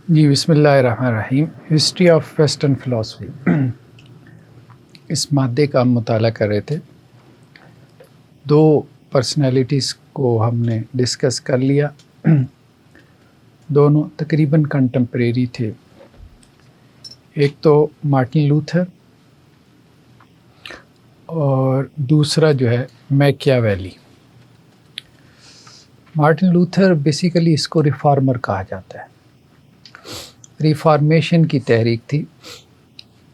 جی بسم اللہ الرحمن الرحیم. ہسٹری آف ویسٹرن فلاسفی، اس مادے کا ہم مطالعہ کر رہے تھے. دو پرسنالٹیز کو ہم نے ڈسکس کر لیا. دونوں تقریباً کنٹمپریری تھے. ایک تو مارٹن لوتھر اور دوسرا جو ہے میکیاویلی. مارٹن لوتھر بیسیکلی اس کو ریفارمر کہا جاتا ہے. ریفارمیشن کی تحریک تھی.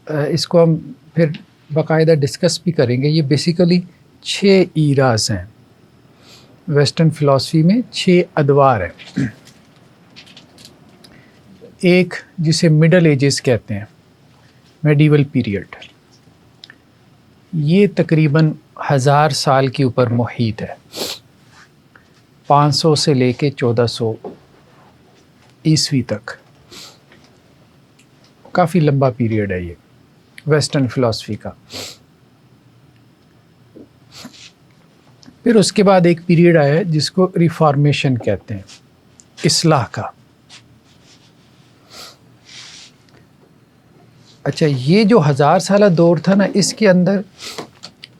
اس کو ہم پھر باقاعدہ ڈسکس بھی کریں گے. یہ بیسیکلی 6 ایراز ہیں ویسٹرن فلاسفی میں، 6 ادوار ہیں. ایک جسے مڈل ایجز کہتے ہیں، میڈیول پیریڈ، یہ تقریباً 1000 سال کے اوپر محیط ہے. 500 سے لے کے 1400 عیسوی تک. کافی لمبا پیریڈ ہے یہ ویسٹرن فلاسفی کا. پھر اس کے بعد ایک پیریڈ آیا ہے جس کو ریفارمیشن کہتے ہیں، اصلاح کا. اچھا، یہ جو 1000 سالہ دور تھا نا، اس کے اندر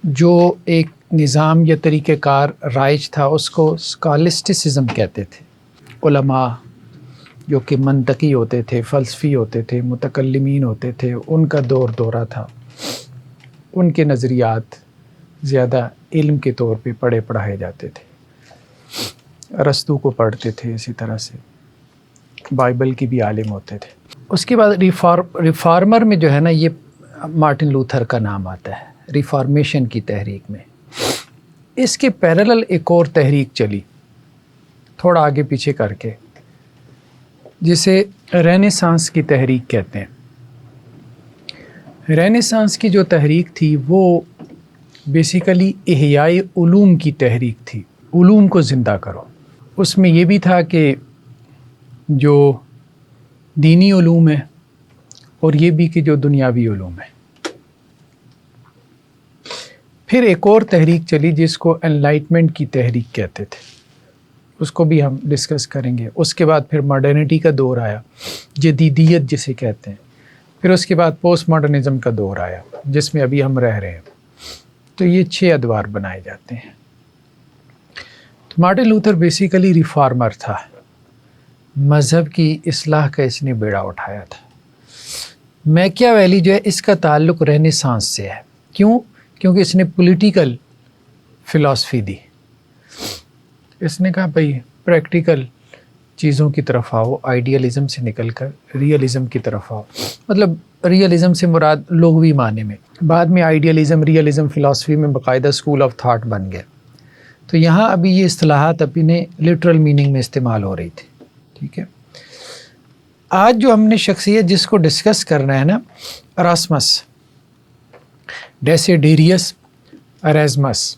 جو ایک نظام یا طریقہ کار رائج تھا اس کو اسکالسٹسزم کہتے تھے. علماء جو کہ منطقی ہوتے تھے، فلسفی ہوتے تھے، متکلمین ہوتے تھے، ان کا دورہ تھا. ان کے نظریات زیادہ علم کے طور پہ پڑھائے جاتے تھے. ارسطو کو پڑھتے تھے، اسی طرح سے بائبل کی بھی عالم ہوتے تھے. اس کے بعد ریفارمر میں جو ہے نا، یہ مارٹن لوتھر کا نام آتا ہے ریفارمیشن کی تحریک میں. اس کے پیرالل ایک اور تحریک چلی تھوڑا آگے پیچھے کر کے، جسے رینیسانس کی تحریک کہتے ہیں. رینیسانس کی جو تحریک تھی وہ بیسیکلی احیاء علوم کی تحریک تھی. علوم کو زندہ کرو. اس میں یہ بھی تھا کہ جو دینی علوم ہے اور یہ بھی کہ جو دنیاوی علوم ہے. پھر ایک اور تحریک چلی جس کو انلائٹمنٹ کی تحریک کہتے تھے. اس کو بھی ہم ڈسکس کریں گے. اس کے بعد پھر ماڈرنٹی کا دور آیا، جدیدیت جسے کہتے ہیں. پھر اس کے بعد پوسٹ ماڈرنزم کا دور آیا جس میں ابھی ہم رہ رہے ہیں. تو یہ 6 ادوار بنائے جاتے ہیں. تو مارٹن لوتھر بیسیکلی ریفارمر تھا. مذہب کی اصلاح کا اس نے بیڑا اٹھایا تھا. میکیاویلی جو ہے، اس کا تعلق رینیسانس سے ہے. کیوں؟ کیونکہ اس نے پولیٹیکل فلاسفی دی. اس نے کہا بھئی پریکٹیکل چیزوں کی طرف آؤ، آئیڈیالزم سے نکل کر ریئلزم کی طرف آؤ. مطلب ریئلزم سے مراد لغوی معنی میں. بعد میں آئیڈیالزم ریئلزم فلاسفی میں باقاعدہ اسکول آف تھاٹ بن گیا. تو یہاں ابھی یہ اصطلاحات اپنے لٹرل میننگ میں استعمال ہو رہی تھی. ٹھیک ہے. آج جو ہم نے شخصیت جس کو ڈسکس کرنا ہے نا، اراسمس، ڈیسیڈیریس اریزمس.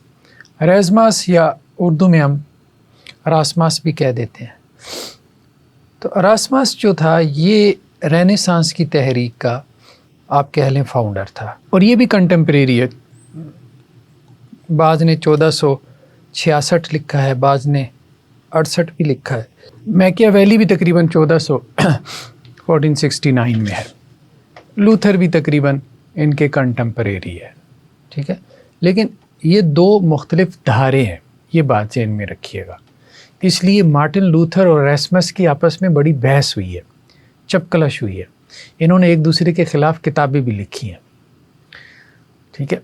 اریزمس یا اردو میں ہم اراسمس بھی کہہ دیتے ہیں. تو اراسمس جو تھا یہ رینیسانس کی تحریک کا آپ کہہ لیں فاؤنڈر تھا. اور یہ بھی کنٹمپریری ہے. بعض نے 1466 لکھا ہے، بعض نے 68 بھی لکھا ہے. میکیاویلی بھی تقریباً 1469 میں ہے. لوتھر بھی تقریباً ان کے کنٹمپریری ہے. ٹھیک ہے. لیکن یہ 2 مختلف دھارے ہیں، یہ بات ذہن میں رکھیے گا. اس لیے مارٹن لوتھر اور ریسمس کی آپس میں بڑی بحث ہوئی ہے، چپکلش ہوئی ہے. انہوں نے ایک دوسرے کے خلاف کتابیں بھی لکھی ہیں. ٹھیک ہے.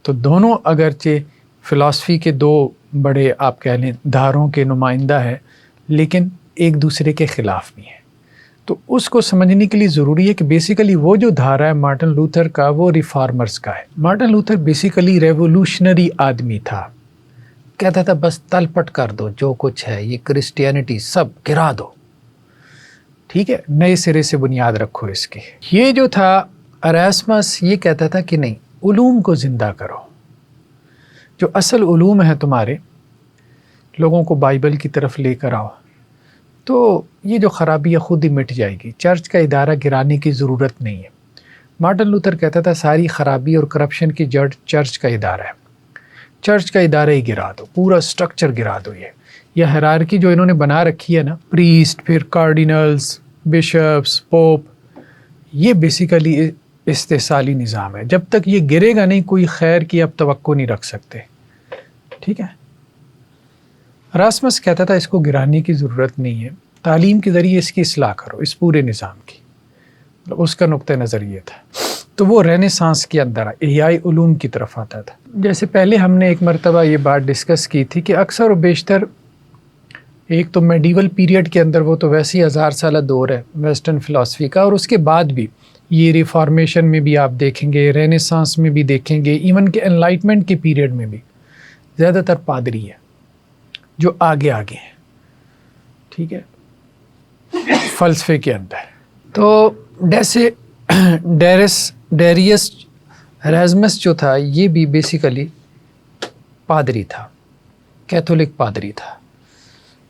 تو دونوں اگرچہ فلاسفی کے 2 بڑے آپ کہہ لیں دھاروں کے نمائندہ ہے، لیکن ایک دوسرے کے خلاف بھی ہیں. تو اس کو سمجھنے کے لیے ضروری ہے کہ بیسیکلی وہ جو دھارا ہے مارٹن لوتھر کا، وہ ریفارمرز کا ہے. مارٹن لوتھر بیسیکلی ریولوشنری آدمی تھا. کہتا تھا بس تل پٹ کر دو، جو کچھ ہے یہ کرسچینٹی سب گرا دو. ٹھیک ہے. نئے سرے سے بنیاد رکھو اس کی. یہ جو تھا اراسمس، یہ کہتا تھا کہ نہیں، علوم کو زندہ کرو. جو اصل علوم ہے تمہارے، لوگوں کو بائبل کی طرف لے کر آؤ، تو یہ جو خرابی ہے خود ہی مٹ جائے گی. چرچ کا ادارہ گرانے کی ضرورت نہیں ہے. مارٹن لوتھر کہتا تھا ساری خرابی اور کرپشن کی جڑ چرچ کا ادارہ ہے. چرچ کا ادارہ ہی گرا دو، پورا سٹرکچر گرا دو. یہ ہیرارکی جو انہوں نے بنا رکھی ہے نا، پریسٹ، پھر کارڈینلز، بشپس، پوپ، یہ بیسیکلی استحصالی نظام ہے. جب تک یہ گرے گا نہیں کوئی خیر کی آپ توقع نہیں رکھ سکتے. ٹھیک ہے. اراسمس کہتا تھا اس کو گرانے کی ضرورت نہیں ہے، تعلیم کے ذریعے اس کی اصلاح کرو، اس پورے نظام کی. اس کا نقطہ نظر یہ تھا. تو وہ رینیسانس کے اندر احیاء علوم کی طرف آتا تھا. جیسے پہلے ہم نے ایک مرتبہ یہ بات ڈسکس کی تھی کہ اکثر و بیشتر ایک تو میڈیول پیریڈ کے اندر وہ تو ویسے ہی 1000 سالہ دور ہے ویسٹرن فلاسفی کا، اور اس کے بعد بھی یہ ریفارمیشن میں بھی آپ دیکھیں گے، رینیسانس میں بھی دیکھیں گے، ایون کہ انلائٹمنٹ کے پیریڈ میں بھی زیادہ تر پادری ہیں جو آگے آگے ہیں. ٹھیک ہے. فلسفے کے اندر تو جیسے ڈیریس ایرازمس جو تھا یہ بھی بیسیکلی پادری تھا، کیتھولک پادری تھا.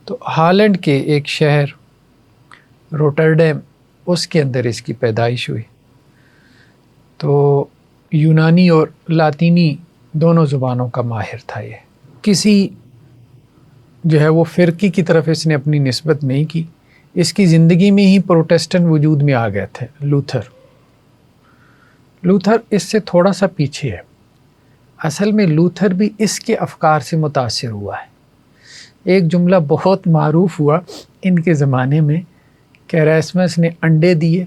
تو ہالینڈ کے ایک شہر روٹرڈیم اس کے اندر اس کی پیدائش ہوئی. تو یونانی اور لاطینی دونوں زبانوں کا ماہر تھا. یہ کسی جو ہے وہ فرقے کی طرف اس نے اپنی نسبت نہیں کی. اس کی زندگی میں ہی پروٹیسٹنٹ وجود میں آ گئے تھے. لوتھر اس سے تھوڑا سا پیچھے ہے. اصل میں لوتھر بھی اس کے افکار سے متاثر ہوا ہے. ایک جملہ بہت معروف ہوا ان کے زمانے میں کہ ایراسمس نے انڈے دیے،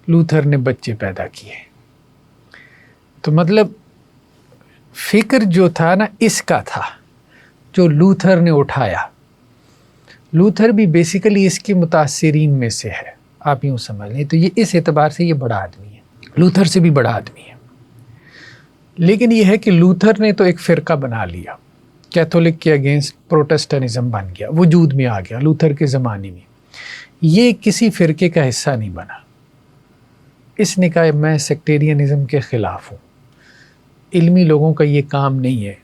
لوتھر نے بچے پیدا کیے. تو مطلب فکر جو تھا نا اس کا تھا جو لوتھر نے اٹھایا. لوتھر بھی بیسیکلی اس کے متاثرین میں سے ہے، آپ یوں سمجھ لیں. تو یہ اس اعتبار سے یہ بڑا آدمی ہے، لوتھر سے بھی بڑا آدمی ہے. لیکن یہ ہے کہ لوتھر نے تو ایک فرقہ بنا لیا، کیتھولک کے اگینسٹ پروٹیسٹنٹزم بن گیا، وجود میں آ گیا لوتھر کے زمانے میں. یہ کسی فرقے کا حصہ نہیں بنا. اس نے کہا میں سیکٹیرینزم کے خلاف ہوں. علمی لوگوں کا یہ کام نہیں ہے.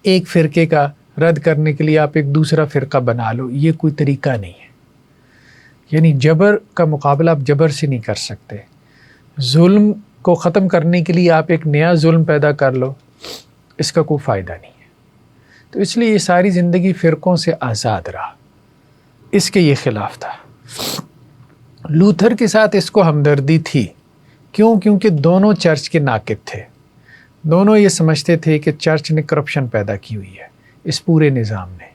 ایک فرقے کا رد کرنے کے لیے آپ ایک دوسرا فرقہ بنا لو، یہ کوئی طریقہ نہیں ہے. یعنی جبر کا مقابلہ آپ جبر سے نہیں کر سکتے. ظلم کو ختم کرنے کے لیے آپ ایک نیا ظلم پیدا کر لو، اس کا کوئی فائدہ نہیں ہے. تو اس لیے یہ ساری زندگی فرقوں سے آزاد رہا. اس کے یہ خلاف تھا. لوتھر کے ساتھ اس کو ہمدردی تھی. کیوں؟ کیونکہ دونوں چرچ کے ناقد تھے. دونوں یہ سمجھتے تھے کہ چرچ نے کرپشن پیدا کی ہوئی ہے اس پورے نظام نے.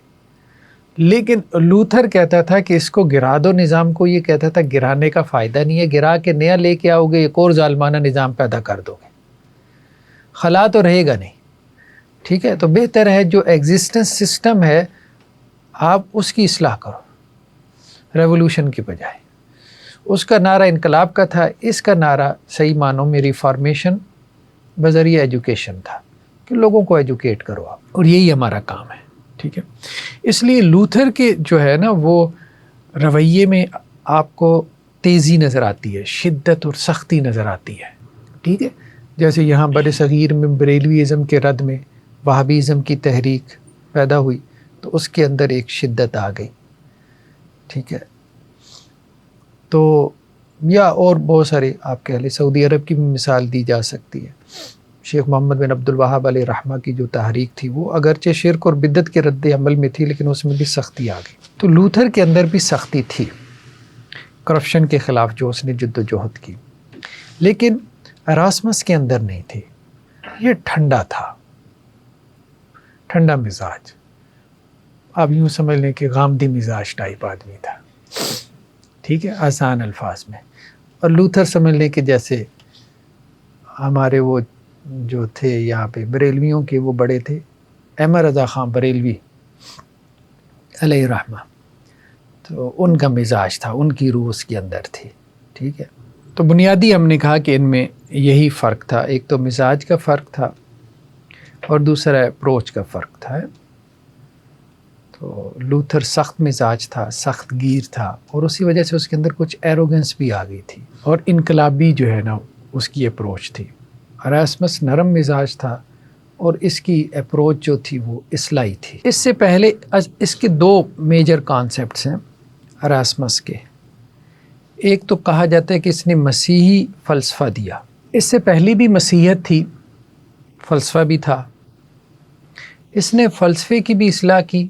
لیکن لوتھر کہتا تھا کہ اس کو گرا دو نظام کو. یہ کہتا تھا گرانے کا فائدہ نہیں ہے، گرا کے نیا لے کے آؤ گے ایک اور ظالمانہ نظام پیدا کر دو گے، خلا تو رہے گا نہیں. ٹھیک ہے. تو بہتر ہے جو ایگزسٹنس سسٹم ہے آپ اس کی اصلاح کرو ریولوشن کی بجائے. اس کا نعرہ انقلاب کا تھا، اس کا نعرہ صحیح معنوں میں ریفارمیشن بذریعہ ایجوکیشن تھا کہ لوگوں کو ایجوکیٹ کرو آپ، اور یہی ہمارا کام ہے. ٹھیک ہے. اس لیے لوتھر کے جو ہے نا وہ رویے میں آپ کو تیزی نظر آتی ہے، شدت اور سختی نظر آتی ہے. ٹھیک ہے. جیسے یہاں بر صغیر میں بریلوی ازم کے رد میں وہابیزم کی تحریک پیدا ہوئی تو اس کے اندر ایک شدت آ گئی. ٹھیک ہے. تو یا اور بہت سارے آپ کہہ لیں، سعودی عرب کی بھی مثال دی جا سکتی ہے. شیخ محمد بن عبد الوہاب علیہ رحمہ کی جو تحریک تھی وہ اگرچہ شرک اور بدعت کے رد عمل میں تھی لیکن اس میں بھی سختی آ گئی. تو لوتھر کے اندر بھی سختی تھی، کرپشن کے خلاف جو اس نے جد و جہد کی. لیکن اراسمس کے اندر نہیں تھی. یہ ٹھنڈا تھا، ٹھنڈا مزاج. آپ یوں سمجھ لیں کہ غامدی مزاج ٹائپ آدمی تھا. ٹھیک ہے. آسان الفاظ میں. اور لوتھر سمجھ لیں کہ جیسے ہمارے وہ جو تھے یہاں پہ بریلویوں کے وہ بڑے تھے، احمد رضا خان بریلوی علیہ رحمہ، تو ان کا مزاج تھا، ان کی روح اس کے اندر تھی. ٹھیک ہے. تو بنیادی ہم نے کہا کہ ان میں یہی فرق تھا. ایک تو مزاج کا فرق تھا اور دوسرا اپروچ کا فرق تھا. تو لوتھر سخت مزاج تھا، سخت گیر تھا، اور اسی وجہ سے اس کے اندر کچھ ایروگنس بھی آ گئی تھی اور انقلابی جو ہے نا اس کی اپروچ تھی. اراسمس نرم مزاج تھا اور اس کی اپروچ جو تھی وہ اصلاحی تھی. اس سے پہلے اس کے دو میجر کانسیپٹس ہیں اراسمس کے. ایک تو کہا جاتا ہے کہ اس نے مسیحی فلسفہ دیا. اس سے پہلے بھی مسیحیت تھی، فلسفہ بھی تھا. اس نے فلسفے کی بھی اصلاح کی،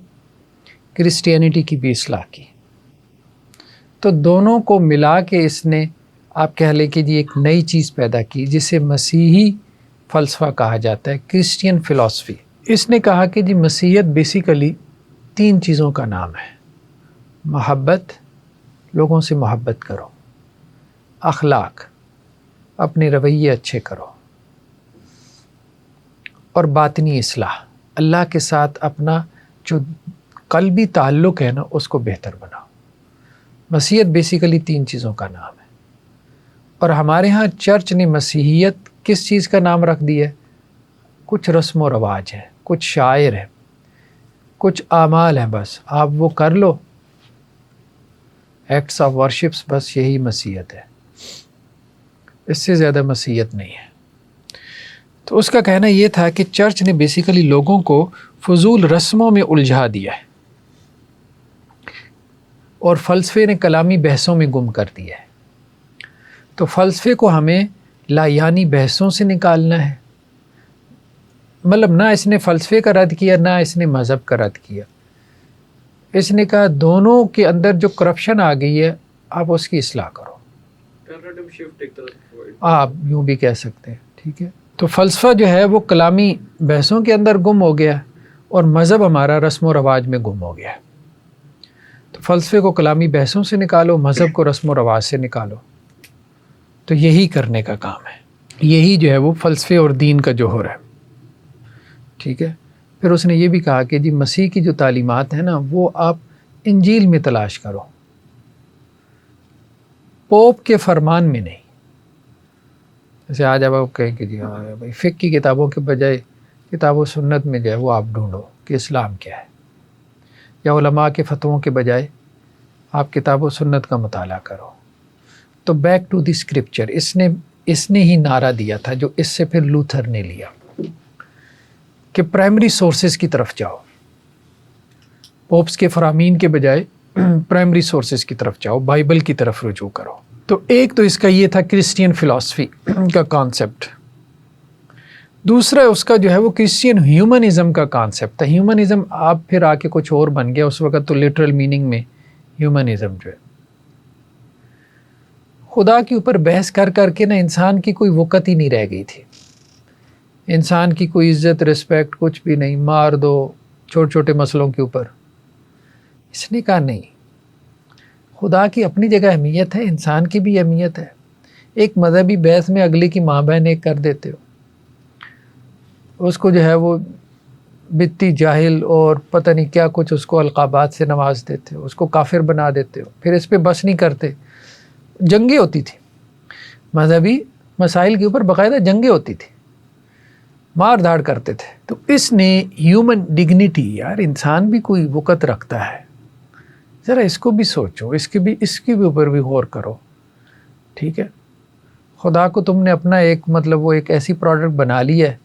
کرسچینٹی کی بھی اصلاح کی. تو دونوں کو ملا کے اس نے آپ کہہ لیں کہ جی ایک نئی چیز پیدا کی جسے مسیحی فلسفہ کہا جاتا ہے، کرسچین فلسفی۔ اس نے کہا کہ جی مسیحیت بیسیکلی 3 چیزوں کا نام ہے: محبت، لوگوں سے محبت کرو، اخلاق، اپنے رویے اچھے کرو، اور باطنی اصلاح، اللہ کے ساتھ اپنا جو قلبی تعلق ہے نا اس کو بہتر بناؤ۔ مسیحیت بیسیکلی 3 چیزوں کا نام ہے، اور ہمارے ہاں چرچ نے مسیحیت کس چیز کا نام رکھ دیا ہے؟ کچھ رسم و رواج ہے، کچھ شاعر ہے، کچھ اعمال ہیں، بس آپ وہ کر لو، ایکٹس آف ورشپس، بس یہی مسیحیت ہے، اس سے زیادہ مسیحیت نہیں ہے۔ تو اس کا کہنا یہ تھا کہ چرچ نے بیسیکلی لوگوں کو فضول رسموں میں الجھا دیا ہے، اور فلسفے نے کلامی بحثوں میں گم کر دیا ہے۔ تو فلسفے کو ہمیں لایانی بحثوں سے نکالنا ہے، مطلب نہ اس نے فلسفے کا رد کیا، نہ اس نے مذہب کا رد کیا۔ اس نے کہا دونوں کے اندر جو کرپشن آ گئی ہے آپ اس کی اصلاح کرو، آپ یوں بھی کہہ سکتے ہیں، ٹھیک ہے۔ تو فلسفہ جو ہے وہ کلامی بحثوں کے اندر گم ہو گیا، اور مذہب ہمارا رسم و رواج میں گم ہو گیا۔ تو فلسفے کو کلامی بحثوں سے نکالو، مذہب کو رسم و رواج سے نکالو، تو یہی کرنے کا کام ہے، یہی جو ہے وہ فلسفے اور دین کا جوہر ہے، ٹھیک ہے۔ پھر اس نے یہ بھی کہا کہ جی مسیح کی جو تعلیمات ہیں نا وہ آپ انجیل میں تلاش کرو، پوپ کے فرمان میں نہیں۔ جیسے آج اب آپ کہیں کہ جی بھائی فقہ کی کتابوں کے بجائے کتاب و سنت میں جو ہے وہ آپ ڈھونڈو کہ اسلام کیا ہے، یا علماء کے فتووں کے بجائے آپ کتاب و سنت کا مطالعہ کرو۔ تو بیک ٹو دی اسکرپچر اس نے ہی نعرہ دیا تھا، جو اس سے پھر لوتھر نے لیا، کہ پرائمری سورسز کی طرف جاؤ، پوپس کے فرامین کے بجائے پرائمری سورسز کی طرف جاؤ، بائبل کی طرف رجوع کرو۔ تو ایک تو اس کا یہ تھا کرسچین فلسفی کا کانسیپٹ، دوسرا اس کا جو ہے وہ کرسچین ہیومنزم کا کانسیپٹ تھا۔ ہیومنزم آپ پھر آ کے کچھ اور بن گیا، اس وقت تو لٹرل میننگ میں ہیومنزم جو ہے خدا کے اوپر بحث کر کر کے نا انسان کی کوئی وقت ہی نہیں رہ گئی تھی، انسان کی کوئی عزت رسپیکٹ کچھ بھی نہیں، مار دو چھوٹے چھوٹے مسئلوں کے اوپر۔ اس نے کہا نہیں، خدا کی اپنی جگہ اہمیت ہے، انسان کی بھی اہمیت ہے۔ ایک مذہبی بحث میں اگلے کی ماں بہن ایک کر دیتے ہو، اس کو جو ہے وہ بتی جاہل اور پتہ نہیں کیا کچھ اس کو القابات سے نواز دیتے ہو، اس کو کافر بنا دیتے ہو، پھر اس پہ بس نہیں کرتے۔ جنگیں ہوتی تھی مذہبی مسائل کے اوپر، باقاعدہ جنگیں ہوتی تھی، مار دھاڑ کرتے تھے۔ تو اس نے ہیومن ڈگنیٹی، یار انسان بھی کوئی وقت رکھتا ہے، ذرا اس کو بھی سوچو، اس کے بھی اوپر بھی غور کرو، ٹھیک ہے۔ خدا کو تم نے اپنا ایک مطلب وہ ایک ایسی پروڈکٹ بنا لی ہے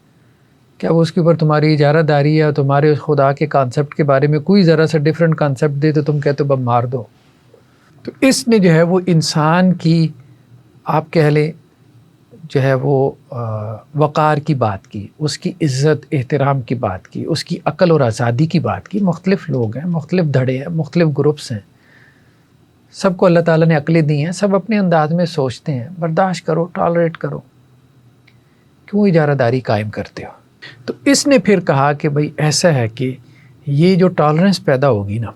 کہ اب اس کے اوپر تمہاری اجارہ داری ہے، تمہارے اس خدا کے کانسیپٹ کے بارے میں کوئی ذرا سا ڈفرینٹ کانسیپٹ دے تو تم کہتے ہو بس مار دو۔ تو اس نے جو ہے وہ انسان کی آپ کہہ لیں جو ہے وہ وقار کی بات کی، اس کی عزت احترام کی بات کی، اس کی عقل اور آزادی کی بات کی۔ مختلف لوگ ہیں، مختلف دھڑے ہیں، مختلف گروپس ہیں، سب کو اللہ تعالیٰ نے عقلیں دی ہیں، سب اپنے انداز میں سوچتے ہیں، برداشت کرو، ٹالریٹ کرو، کیوں اجارہ داری قائم کرتے ہو؟ تو اس نے پھر کہا کہ بھائی ایسا ہے کہ یہ جو ٹالرنس پیدا ہوگی نا،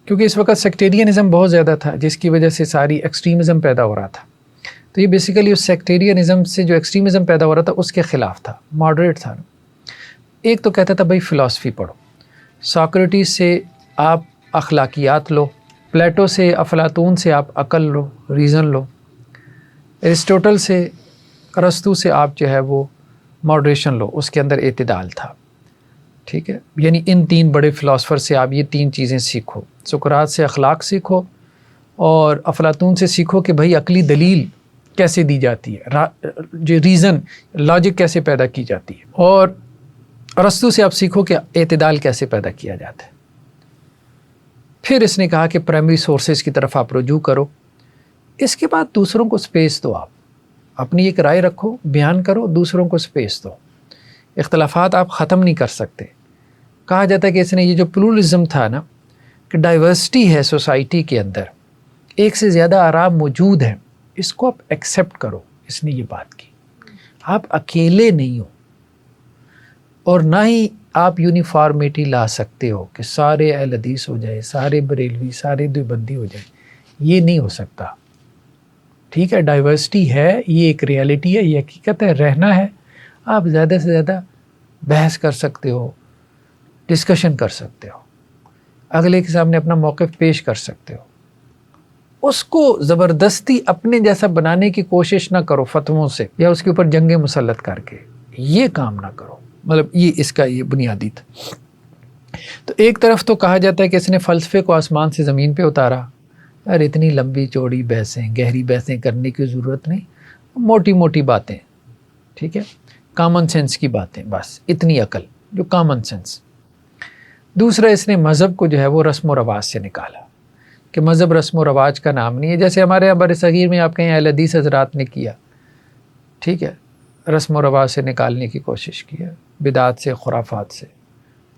کیونکہ اس وقت سیکٹیرینزم بہت زیادہ تھا جس کی وجہ سے ساری ایکسٹریمزم پیدا ہو رہا تھا، تو یہ بیسیکلی اس سیکٹیرینزم سے جو ایکسٹریمزم پیدا ہو رہا تھا اس کے خلاف تھا، ماڈریٹ تھا۔ ایک تو کہتا تھا بھائی فلسفی پڑھو، ساکریٹس سے آپ اخلاقیات لو، پلیٹو سے افلاطون سے آپ عقل لو، ریزن لو، ایرسٹوٹل سے ارسطو سے آپ جو ہے وہ ماڈریشن لو، اس کے اندر اعتدال تھا، ٹھیک ہے۔ یعنی ان 3 بڑے فلاسفر سے آپ یہ 3 چیزیں سیکھو، سقراط سے اخلاق سیکھو، اور افلاطون سے سیکھو کہ بھائی عقلی دلیل کیسے دی جاتی ہے، جو ریزن لاجک کیسے پیدا کی جاتی ہے، اور ارسطو سے آپ سیکھو کہ اعتدال کیسے پیدا کیا جاتا ہے۔ پھر اس نے کہا کہ پرائمری سورسز کی طرف آپ رجوع کرو، اس کے بعد دوسروں کو سپیس دو، آپ اپنی ایک رائے رکھو، بیان کرو، دوسروں کو سپیس دو، اختلافات آپ ختم نہیں کر سکتے۔ کہا جاتا ہے کہ اس نے یہ جو پلورلزم تھا نا، کہ ڈائیورسٹی ہے سوسائٹی کے اندر، ایک سے زیادہ آرا موجود ہیں، اس کو آپ ایکسیپٹ کرو. اس نے یہ بات کی، آپ اکیلے نہیں ہو، اور نہ ہی آپ یونیفارمیٹی لا سکتے ہو کہ سارے اہل حدیث ہو جائے، سارے بریلوی، سارے دیوبندی ہو جائے. یہ نہیں ہو سکتا. ٹھیک ہے، ڈائیورسٹی ہے، یہ ایک ریالٹی ہے، یہ حقیقت ہے، رہنا ہے. آپ زیادہ سے زیادہ بحث کر سکتے ہو، ڈسکشن کر سکتے ہو، اگلے کے سامنے اپنا موقف پیش کر سکتے ہو. اس کو زبردستی اپنے جیسا بنانے کی کوشش نہ کرو فتووں سے، یا اس کے اوپر جنگیں مسلط کر کے. یہ کام نہ کرو. مطلب یہ اس کا یہ بنیادی تھا. تو ایک طرف تو کہا جاتا ہے کہ اس نے فلسفے کو آسمان سے زمین پہ اتارا. یار اتنی لمبی چوڑی بحثیں، گہری بحثیں کرنے کی ضرورت نہیں، موٹی موٹی باتیں. ٹھیک ہے، کامن سینس کی باتیں، بس اتنی عقل جو کامن سینس. دوسرا، اس نے مذہب کو جو ہے وہ رسم و رواج سے نکالا کہ مذہب رسم و رواج کا نام نہیں ہے. جیسے ہمارے یہاں بر صغیر میں آپ کہیں اہل حدیث حضرات نے کیا. ٹھیک ہے، رسم و رواج سے نکالنے کی کوشش کی ہے، بدعات سے، خرافات سے.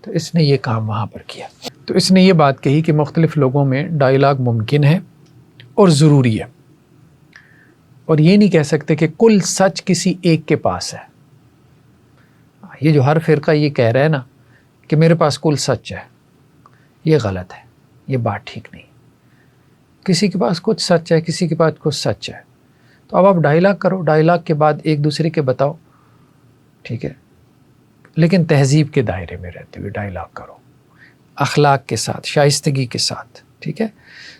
تو اس نے یہ کام وہاں پر کیا. تو اس نے یہ بات کہی کہ مختلف لوگوں میں ڈائیلاگ ممکن ہے اور ضروری ہے، اور یہ نہیں کہہ سکتے کہ کل سچ کسی ایک کے پاس ہے. یہ جو ہر فرقہ یہ کہہ رہا ہے نا کہ میرے پاس کل سچ ہے، یہ غلط ہے، یہ بات ٹھیک نہیں. کسی کے پاس کچھ سچ ہے، کسی کے پاس کچھ سچ ہے. تو اب آپ ڈائیلاگ کرو، ڈائیلاگ کے بعد ایک دوسرے کے بتاؤ. ٹھیک ہے، لیکن تہذیب کے دائرے میں رہتے ہوئے ڈائیلاگ کرو، اخلاق کے ساتھ، شائستگی کے ساتھ. ٹھیک ہے،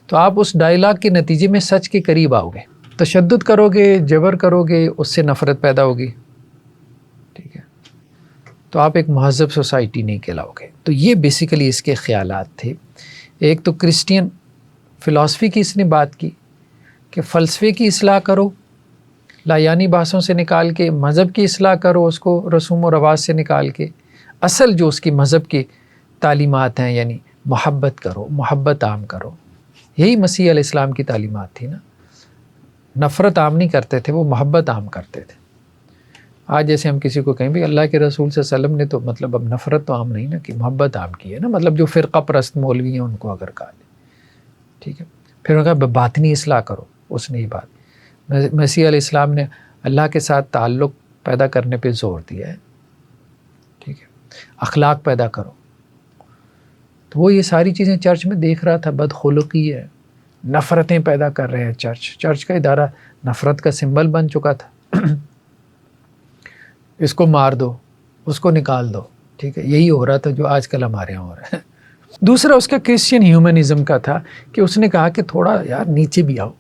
تو آپ اس ڈائیلاگ کے نتیجے میں سچ کے قریب آؤ گے. تشدد کرو گے، جبر کرو گے، اس سے نفرت پیدا ہوگی. ٹھیک ہے، تو آپ ایک مہذب سوسائٹی نہیں کہلاؤ گے. تو یہ بیسیکلی اس کے خیالات تھے. ایک تو کرسچین فلاسفی کی اس نے بات کی کہ فلسفے کی اصلاح کرو، لایانی بحثوں سے نکال کے. مذہب کی اصلاح کرو، اس کو رسوم و رواج سے نکال کے. اصل جو اس کی مذہب کی تعلیمات ہیں، یعنی محبت کرو، محبت عام کرو. یہی مسیح علیہ السلام کی تعلیمات تھی نا. نفرت عام نہیں کرتے تھے، وہ محبت عام کرتے تھے. آج جیسے ہم کسی کو کہیں بھی اللہ کے رسول صلی اللہ علیہ وسلم نے تو مطلب اب نفرت تو عام نہیں نا، کہ محبت عام کی ہے نا. مطلب جو فرقہ پرست مولوی ہیں ان کو اگر کہا جائے. ٹھیک ہے، پھر انہوں نے کہا باطنی اصلاح کرو. اس نے یہ بات مسیح علیہ السلام نے اللہ کے ساتھ تعلق پیدا کرنے پہ زور دیا ہے. ٹھیک ہے، اخلاق پیدا کرو. تو وہ یہ ساری چیزیں چرچ میں دیکھ رہا تھا. بدخلقی ہے، نفرتیں پیدا کر رہے ہیں. چرچ کا ادارہ نفرت کا سمبل بن چکا تھا. اس کو مار دو، اس کو نکال دو. ٹھیک ہے، یہی ہو رہا تھا جو آج کل ہمارے یہاں ہو رہا ہے. دوسرا اس کا کرسچین ہیومنزم کا تھا کہ اس نے کہا کہ تھوڑا یار نیچے بھی آؤ.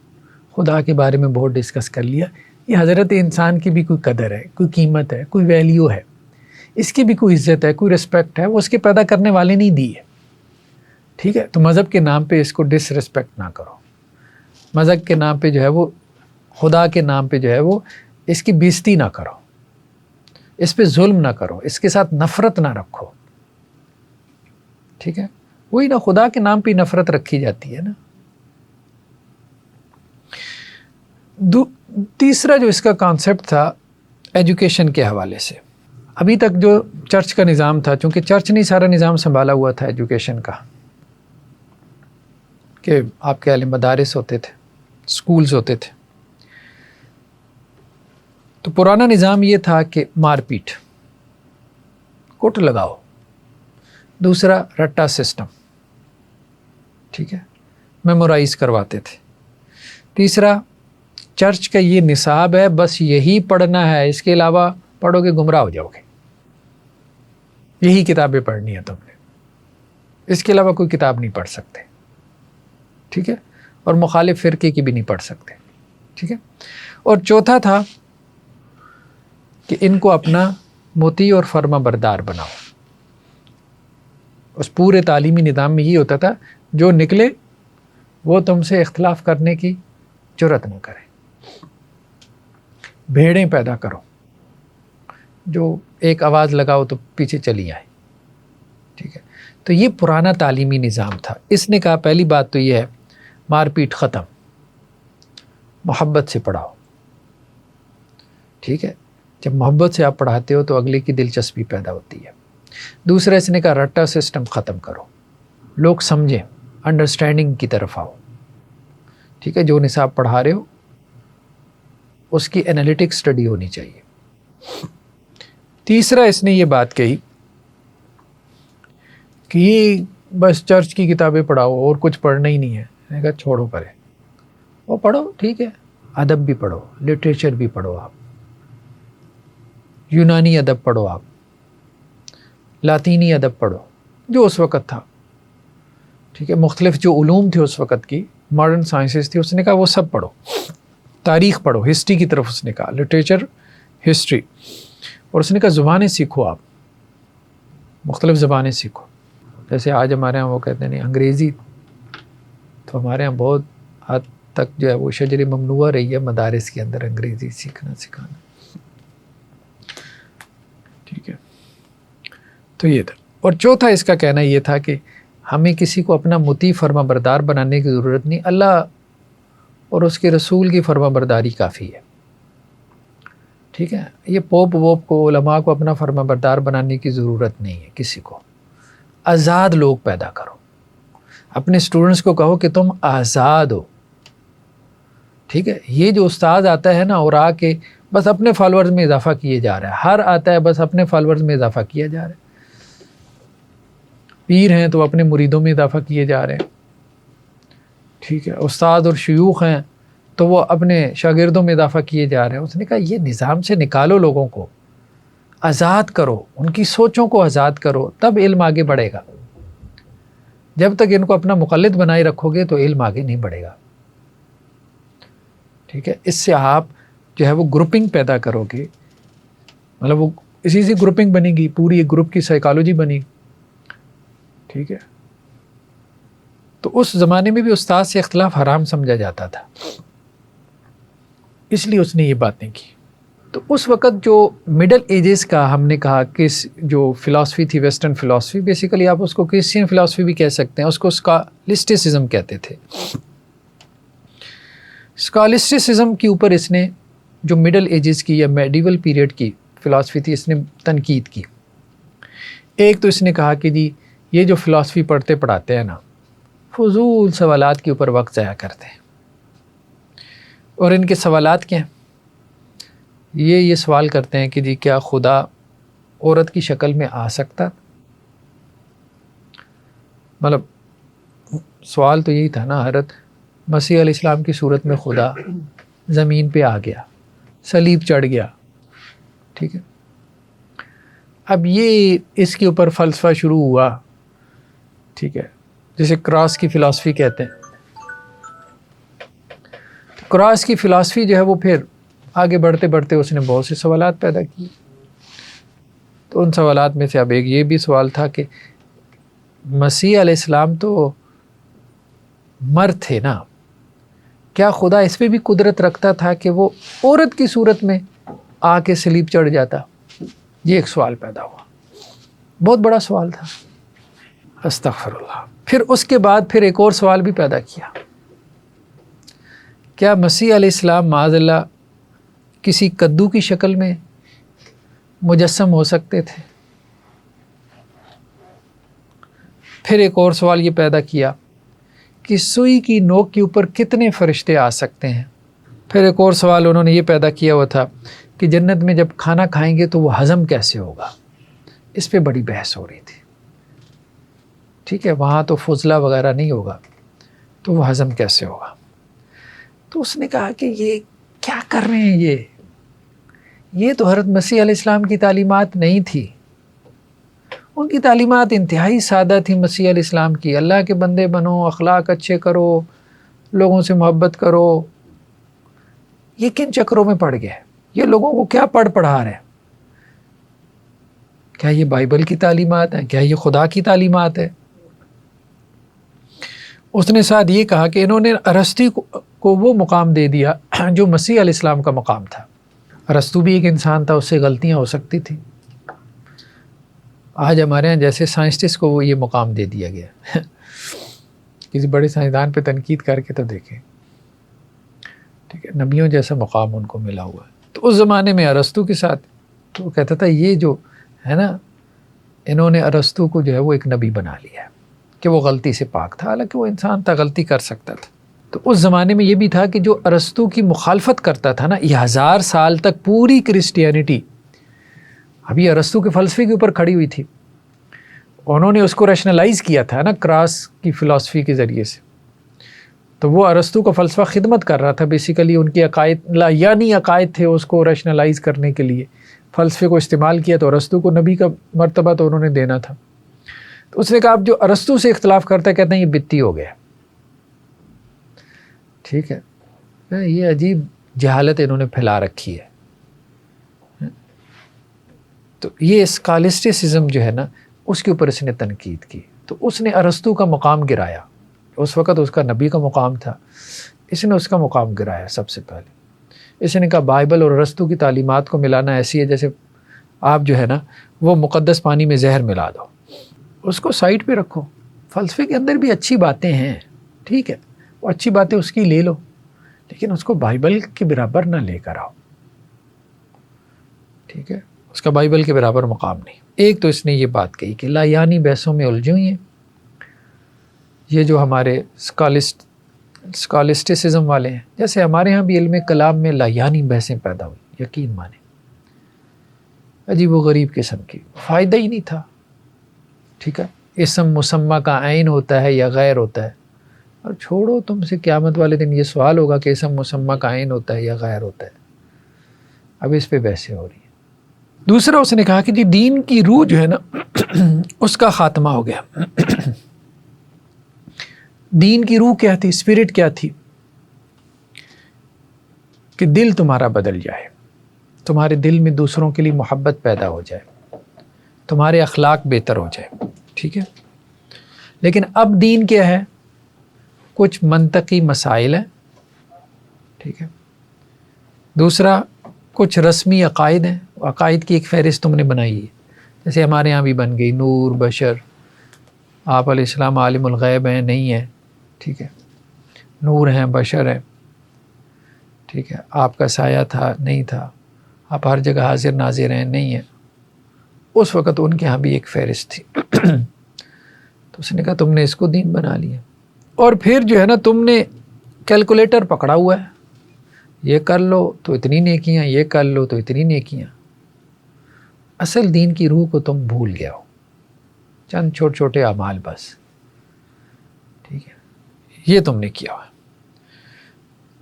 خدا کے بارے میں بہت ڈسکس کر لیا، یہ حضرت انسان کی بھی کوئی قدر ہے، کوئی قیمت ہے، کوئی ویلیو ہے، اس کی بھی کوئی عزت ہے، کوئی رسپیکٹ ہے. وہ اس کے پیدا کرنے والے نہیں دی ہے. ٹھیک ہے، تو مذہب کے نام پہ اس کو ڈس رسپیکٹ نہ کرو. مذہب کے نام پہ جو ہے وہ، خدا کے نام پہ جو ہے وہ اس کی بےزتی نہ کرو، اس پہ ظلم نہ کرو، اس کے ساتھ نفرت نہ رکھو. ٹھیک ہے، وہی نا، خدا کے نام پہ نفرت رکھی جاتی ہے نا. تیسرا جو اس کا کانسیپٹ تھا ایجوکیشن کے حوالے سے. ابھی تک جو چرچ کا نظام تھا، چونکہ چرچ نے سارا نظام سنبھالا ہوا تھا ایجوکیشن کا، کہ آپ کے عالم مدارس ہوتے تھے، سکولز ہوتے تھے. تو پرانا نظام یہ تھا کہ مار پیٹ، کوٹ لگاؤ. دوسرا رٹا سسٹم. ٹھیک ہے، میمورائز کرواتے تھے. تیسرا چرچ کا یہ نصاب ہے، بس یہی پڑھنا ہے، اس کے علاوہ پڑھو گے گمراہ ہو جاؤ گے. یہی کتابیں پڑھنی ہیں تم نے، اس کے علاوہ کوئی کتاب نہیں پڑھ سکتے. ٹھیک ہے، اور مخالف فرقے کی بھی نہیں پڑھ سکتے. ٹھیک ہے، اور چوتھا تھا کہ ان کو اپنا مطیع اور فرما بردار بناؤ. اس پورے تعلیمی نظام میں یہ ہوتا تھا، جو نکلے وہ تم سے اختلاف کرنے کی جرات نہ کرے. بھیڑیں پیدا کرو، جو ایک آواز لگاؤ تو پیچھے چلی آئے. ٹھیک ہے، تو یہ پرانا تعلیمی نظام تھا. اس نے کہا پہلی بات تو یہ ہے، مار پیٹ ختم، محبت سے پڑھاؤ. ٹھیک ہے، جب محبت سے آپ پڑھاتے ہو تو اگلے کی دلچسپی پیدا ہوتی ہے. دوسرا اس نے کہا رٹا سسٹم ختم کرو، لوگ سمجھیں، انڈرسٹینڈنگ کی طرف آؤ. ٹھیک ہے، جو نصاب پڑھا رہے ہو اس کی انالیٹک اسٹڈی ہونی چاہیے۔ تیسرا اس نے یہ بات کہی کہ یہ بس چرچ کی کتابیں پڑھاؤ اور کچھ پڑھنا ہی نہیں ہے۔ میں نے کہا چھوڑو پرے، وہ پڑھو، ٹھیک ہے، ادب بھی پڑھو، لٹریچر بھی پڑھو، آپ یونانی ادب پڑھو، آپ لاطینی ادب پڑھو جو اس وقت تھا، ٹھیک ہے، مختلف جو علوم تھے اس وقت کی، ماڈرن سائنسز تھی، اس نے کہا وہ سب پڑھو، تاریخ پڑھو، ہسٹری کی طرف اس نے کہا، لٹریچر، ہسٹری، اور اس نے کہا زبانیں سیکھو، آپ مختلف زبانیں سیکھو۔ جیسے آج ہمارے ہاں وہ کہتے ہیں نہیں انگریزی، تو ہمارے ہاں بہت حد تک جو ہے وہ شجر ممنوع رہی ہے مدارس کے اندر انگریزی سیکھنا سکھانا، ٹھیک ہے۔ تو یہ تھا۔ اور چوتھا اس کا کہنا یہ تھا کہ ہمیں کسی کو اپنا مطیع فرما بردار بنانے کی ضرورت نہیں، اللہ اور اس کے رسول کی فرما برداری کافی ہے، ٹھیک ہے۔ یہ پوپ ووپ کو، علماء کو اپنا فرما بردار بنانے کی ضرورت نہیں ہے کسی کو۔ آزاد لوگ پیدا کرو، اپنے اسٹوڈنٹس کو کہو کہ تم آزاد ہو، ٹھیک ہے۔ یہ جو استاد آتا ہے نا اور آ کے بس اپنے فالورز میں اضافہ کیے جا رہا ہے، ہر آتا ہے بس اپنے فالورز میں اضافہ کیا جا رہا ہے، پیر ہیں تو اپنے مریدوں میں اضافہ کیے جا رہے ہیں، ٹھیک ہے، استاد اور شیوخ ہیں تو وہ اپنے شاگردوں میں اضافہ کیے جا رہے ہیں۔ اس نے کہا یہ نظام سے نکالو، لوگوں کو آزاد کرو، ان کی سوچوں کو آزاد کرو، تب علم آگے بڑھے گا۔ جب تک ان کو اپنا مقلد بنائے رکھو گے تو علم آگے نہیں بڑھے گا، ٹھیک ہے۔ اس سے آپ جو ہے وہ گروپنگ پیدا کرو گے، مطلب وہ اسی سے گروپنگ بنے گی، پوری ایک گروپ کی سائیکالوجی بنی، ٹھیک ہے۔ تو اس زمانے میں بھی استاد سے اختلاف حرام سمجھا جاتا تھا، اس لیے اس نے یہ باتیں کی۔ تو اس وقت جو مڈل ایجز کا ہم نے کہا کہ جو فلاسفی تھی، ویسٹرن فلاسفی، بیسیکلی آپ اس کو کرسچین فلاسفی بھی کہہ سکتے ہیں، اس کو اسکالسٹسزم کہتے تھے۔ اسکالسٹسزم کے اوپر اس نے جو مڈل ایجز کی یا میڈیول پیریڈ کی فلاسفی تھی، اس نے تنقید کی۔ ایک تو اس نے کہا کہ جی یہ جو فلاسفی پڑھتے پڑھاتے ہیں نا، فضول سوالات کے اوپر وقت ضائع کرتے ہیں، اور ان کے سوالات کیا ہیں؟ یہ سوال کرتے ہیں کہ جی کیا خدا عورت کی شکل میں آ سکتا؟ مطلب سوال تو یہی تھا نا، حضرت مسیح علیہ السلام کی صورت میں خدا زمین پہ آ گیا، صلیب چڑھ گیا، ٹھیک ہے۔ اب یہ اس کے اوپر فلسفہ شروع ہوا، ٹھیک ہے، جسے کراس کی فلاسفی کہتے ہیں۔ کراس کی فلاسفی جو ہے وہ پھر آگے بڑھتے بڑھتے اس نے بہت سے سوالات پیدا کیے۔ تو ان سوالات میں سے اب ایک یہ بھی سوال تھا کہ مسیح علیہ السلام تو مرد تھے نا، کیا خدا اس پہ بھی قدرت رکھتا تھا کہ وہ عورت کی صورت میں آ کے صلیب چڑھ جاتا؟ یہ ایک سوال پیدا ہوا، بہت بڑا سوال تھا، استغفر اللہ۔ پھر اس کے بعد پھر ایک اور سوال بھی پیدا کیا، کیا مسیح علیہ السلام معاذ اللہ کسی کدو کی شکل میں مجسم ہو سکتے تھے؟ پھر ایک اور سوال یہ پیدا کیا کہ سوئی کی نوک کے اوپر کتنے فرشتے آ سکتے ہیں؟ پھر ایک اور سوال انہوں نے یہ پیدا کیا ہوا تھا کہ جنت میں جب کھانا کھائیں گے تو وہ ہضم کیسے ہوگا؟ اس پہ بڑی بحث ہو رہی تھی، ٹھیک ہے، وہاں تو فضلہ وغیرہ نہیں ہوگا تو وہ ہضم کیسے ہوگا؟ تو اس نے کہا کہ یہ کیا کر رہے ہیں، یہ تو حضرت مسیح علیہ السلام کی تعلیمات نہیں تھی، ان کی تعلیمات انتہائی سادہ تھی مسیح علیہ السلام کی، اللہ کے بندے بنو، اخلاق اچھے کرو، لوگوں سے محبت کرو۔ یہ کن چکروں میں پڑ گئے؟ یہ لوگوں کو کیا پڑھا رہے ہیں؟ کیا یہ بائبل کی تعلیمات ہیں؟ کیا یہ خدا کی تعلیمات ہے؟ اس نے ساتھ یہ کہا کہ انہوں نے ارسطو کو وہ مقام دے دیا جو مسیح علیہ السلام کا مقام تھا۔ ارسطو بھی ایک انسان تھا، اس سے غلطیاں ہو سکتی تھیں۔ آج ہمارے ہیں جیسے سائنسٹسٹ کو وہ یہ مقام دے دیا گیا کسی بڑے سائنسدان پہ تنقید کر کے تو دیکھیں، ٹھیک ہے، نبیوں جیسا مقام ان کو ملا ہوا ہے۔ تو اس زمانے میں ارسطو کے ساتھ تو وہ کہتا تھا یہ جو ہے نا، انہوں نے ارسطو کو جو ہے وہ ایک نبی بنا لیا ہے کہ وہ غلطی سے پاک تھا، حالانکہ وہ انسان تھا، غلطی کر سکتا تھا۔ تو اس زمانے میں یہ بھی تھا کہ جو ارسطو کی مخالفت کرتا تھا نا، یہ 1000 سال تک پوری کرسچینٹی ابھی ارسطو کے فلسفے کے اوپر کھڑی ہوئی تھی. انہوں نے اس کو ریشنلائز کیا تھا نا کراس کی فلسفی کے ذریعے سے. تو وہ ارسطو کا فلسفہ خدمت کر رہا تھا، بیسیکلی ان کے عقائد لایانی عقائد تھے، اس کو ریشنلائز کرنے کے لیے فلسفے کو استعمال کیا. تو ارسطو کو نبی کا مرتبہ تو انہوں نے دینا تھا. تو اس نے کہا اب جو ارسطو سے اختلاف کرتا ہے، کہتے ہیں یہ بتی ہو گیا. ٹھیک ہے، یہ عجیب جہالت انہوں نے پھیلا رکھی ہے. تو یہ اسکالسٹسزم جو ہے نا، اس کے اوپر اس نے تنقید کی. تو اس نے ارسطو کا مقام گرایا. اس وقت اس کا نبی کا مقام تھا، اس نے اس کا مقام گرایا سب سے پہلے. اس نے کہا بائبل اور ارسطو کی تعلیمات کو ملانا ایسی ہے جیسے آپ جو ہے نا وہ مقدس پانی میں زہر ملا دو. اس کو سائڈ پہ رکھو. فلسفے کے اندر بھی اچھی باتیں ہیں، ٹھیک ہے، وہ اچھی باتیں اس کی لے لو، لیکن اس کو بائبل کے برابر نہ لے کر آؤ. ٹھیک ہے، اس کا بائبل کے برابر مقام نہیں. ایک تو اس نے یہ بات کہی کہ لایانی بحثوں میں الجھی ہوئی ہیں. یہ جو ہمارے اسکالسٹسزم والے ہیں، جیسے ہمارے ہاں بھی علم کلام میں لایانی بحثیں پیدا ہوئی، یقین مانیں عجیب و غریب قسم کی، فائدہ ہی نہیں تھا. ٹھیک ہے، اسم مسمى کا عین ہوتا ہے یا غیر ہوتا ہے، اور چھوڑو تم سے قیامت والے دن یہ سوال ہوگا کہ اسم مسمى کا عین ہوتا ہے یا غیر ہوتا ہے. اب اس پہ بحثیں ہو رہی ہیں. دوسرا اس نے کہا کہ جی دین کی روح جو ہے نا اس کا خاتمہ ہو گیا. دین کی روح کیا تھی، اسپرٹ کیا تھی؟ کہ دل تمہارا بدل جائے، تمہارے دل میں دوسروں کے لیے محبت پیدا ہو جائے، تمہارے اخلاق بہتر ہو جائے. ٹھیک ہے، لیکن اب دین کیا ہے؟ کچھ منطقی مسائل ہیں. ٹھیک ہے، دوسرا کچھ رسمی عقائد ہیں. عقائد کی ایک فہرست تم نے بنائی ہے، جیسے ہمارے ہاں بھی بن گئی نور، بشر، آپ علیہ السلام عالم الغیب ہیں نہیں ہیں. ٹھیک ہے، نور ہیں، بشر ہیں. ٹھیک ہے، آپ کا سایہ تھا نہیں تھا، آپ ہر جگہ حاضر ناظر ہیں نہیں ہیں. اس وقت ان کے ہاں بھی ایک فہرست تھی. تو اس نے کہا تم نے اس کو دین بنا لیا، اور پھر جو ہے نا تم نے کیلکولیٹر پکڑا ہوا ہے، یہ کر لو تو اتنی نیکیاں، یہ کر لو تو اتنی نیکیاں. اصل دین کی روح کو تم بھول گیا ہو، چند چھوٹے چھوٹے اعمال بس. ٹھیک ہے، یہ تم نے کیا ہوا.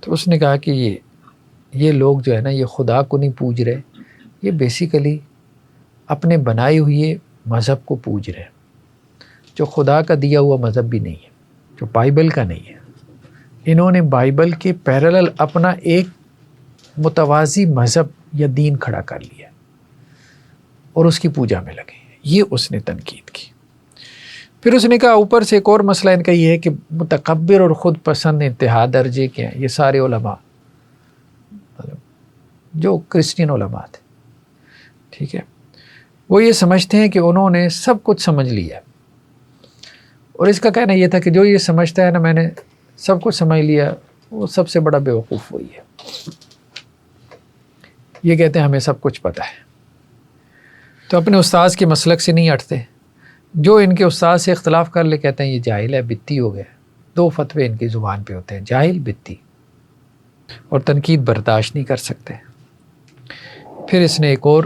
تو اس نے کہا کہ یہ لوگ جو ہے نا یہ خدا کو نہیں پوج رہے، یہ بیسیکلی اپنے بنائے ہوئے مذہب کو پوج رہے ہیں، جو خدا کا دیا ہوا مذہب بھی نہیں ہے، جو بائبل کا نہیں ہے. انہوں نے بائبل کے پیرلل اپنا ایک متوازی مذہب یا دین کھڑا کر لیا اور اس کی پوجا میں لگے. یہ اس نے تنقید کی. پھر اس نے کہا اوپر سے ایک اور مسئلہ ان کا یہ ہے کہ متکبر اور خود پسند انتہا درجے کے ہیں یہ سارے علماء، جو کرسچین علماء تھے. ٹھیک ہے، وہ یہ سمجھتے ہیں کہ انہوں نے سب کچھ سمجھ لیا، اور اس کا کہنا یہ تھا کہ جو یہ سمجھتا ہے نا میں نے سب کچھ سمجھ لیا، وہ سب سے بڑا بیوقوف وہی ہے. یہ کہتے ہیں ہمیں سب کچھ پتہ ہے. تو اپنے استاذ کے مسلک سے نہیں ہٹتے. جو ان کے استاذ سے اختلاف کر لے کہتے ہیں یہ جاہل ہے، بتی ہو گیا. 2 فتوے ان کی زبان پہ ہوتے ہیں، جاہل، بتی، اور تنقید برداشت نہیں کر سکتے. پھر اس نے ایک اور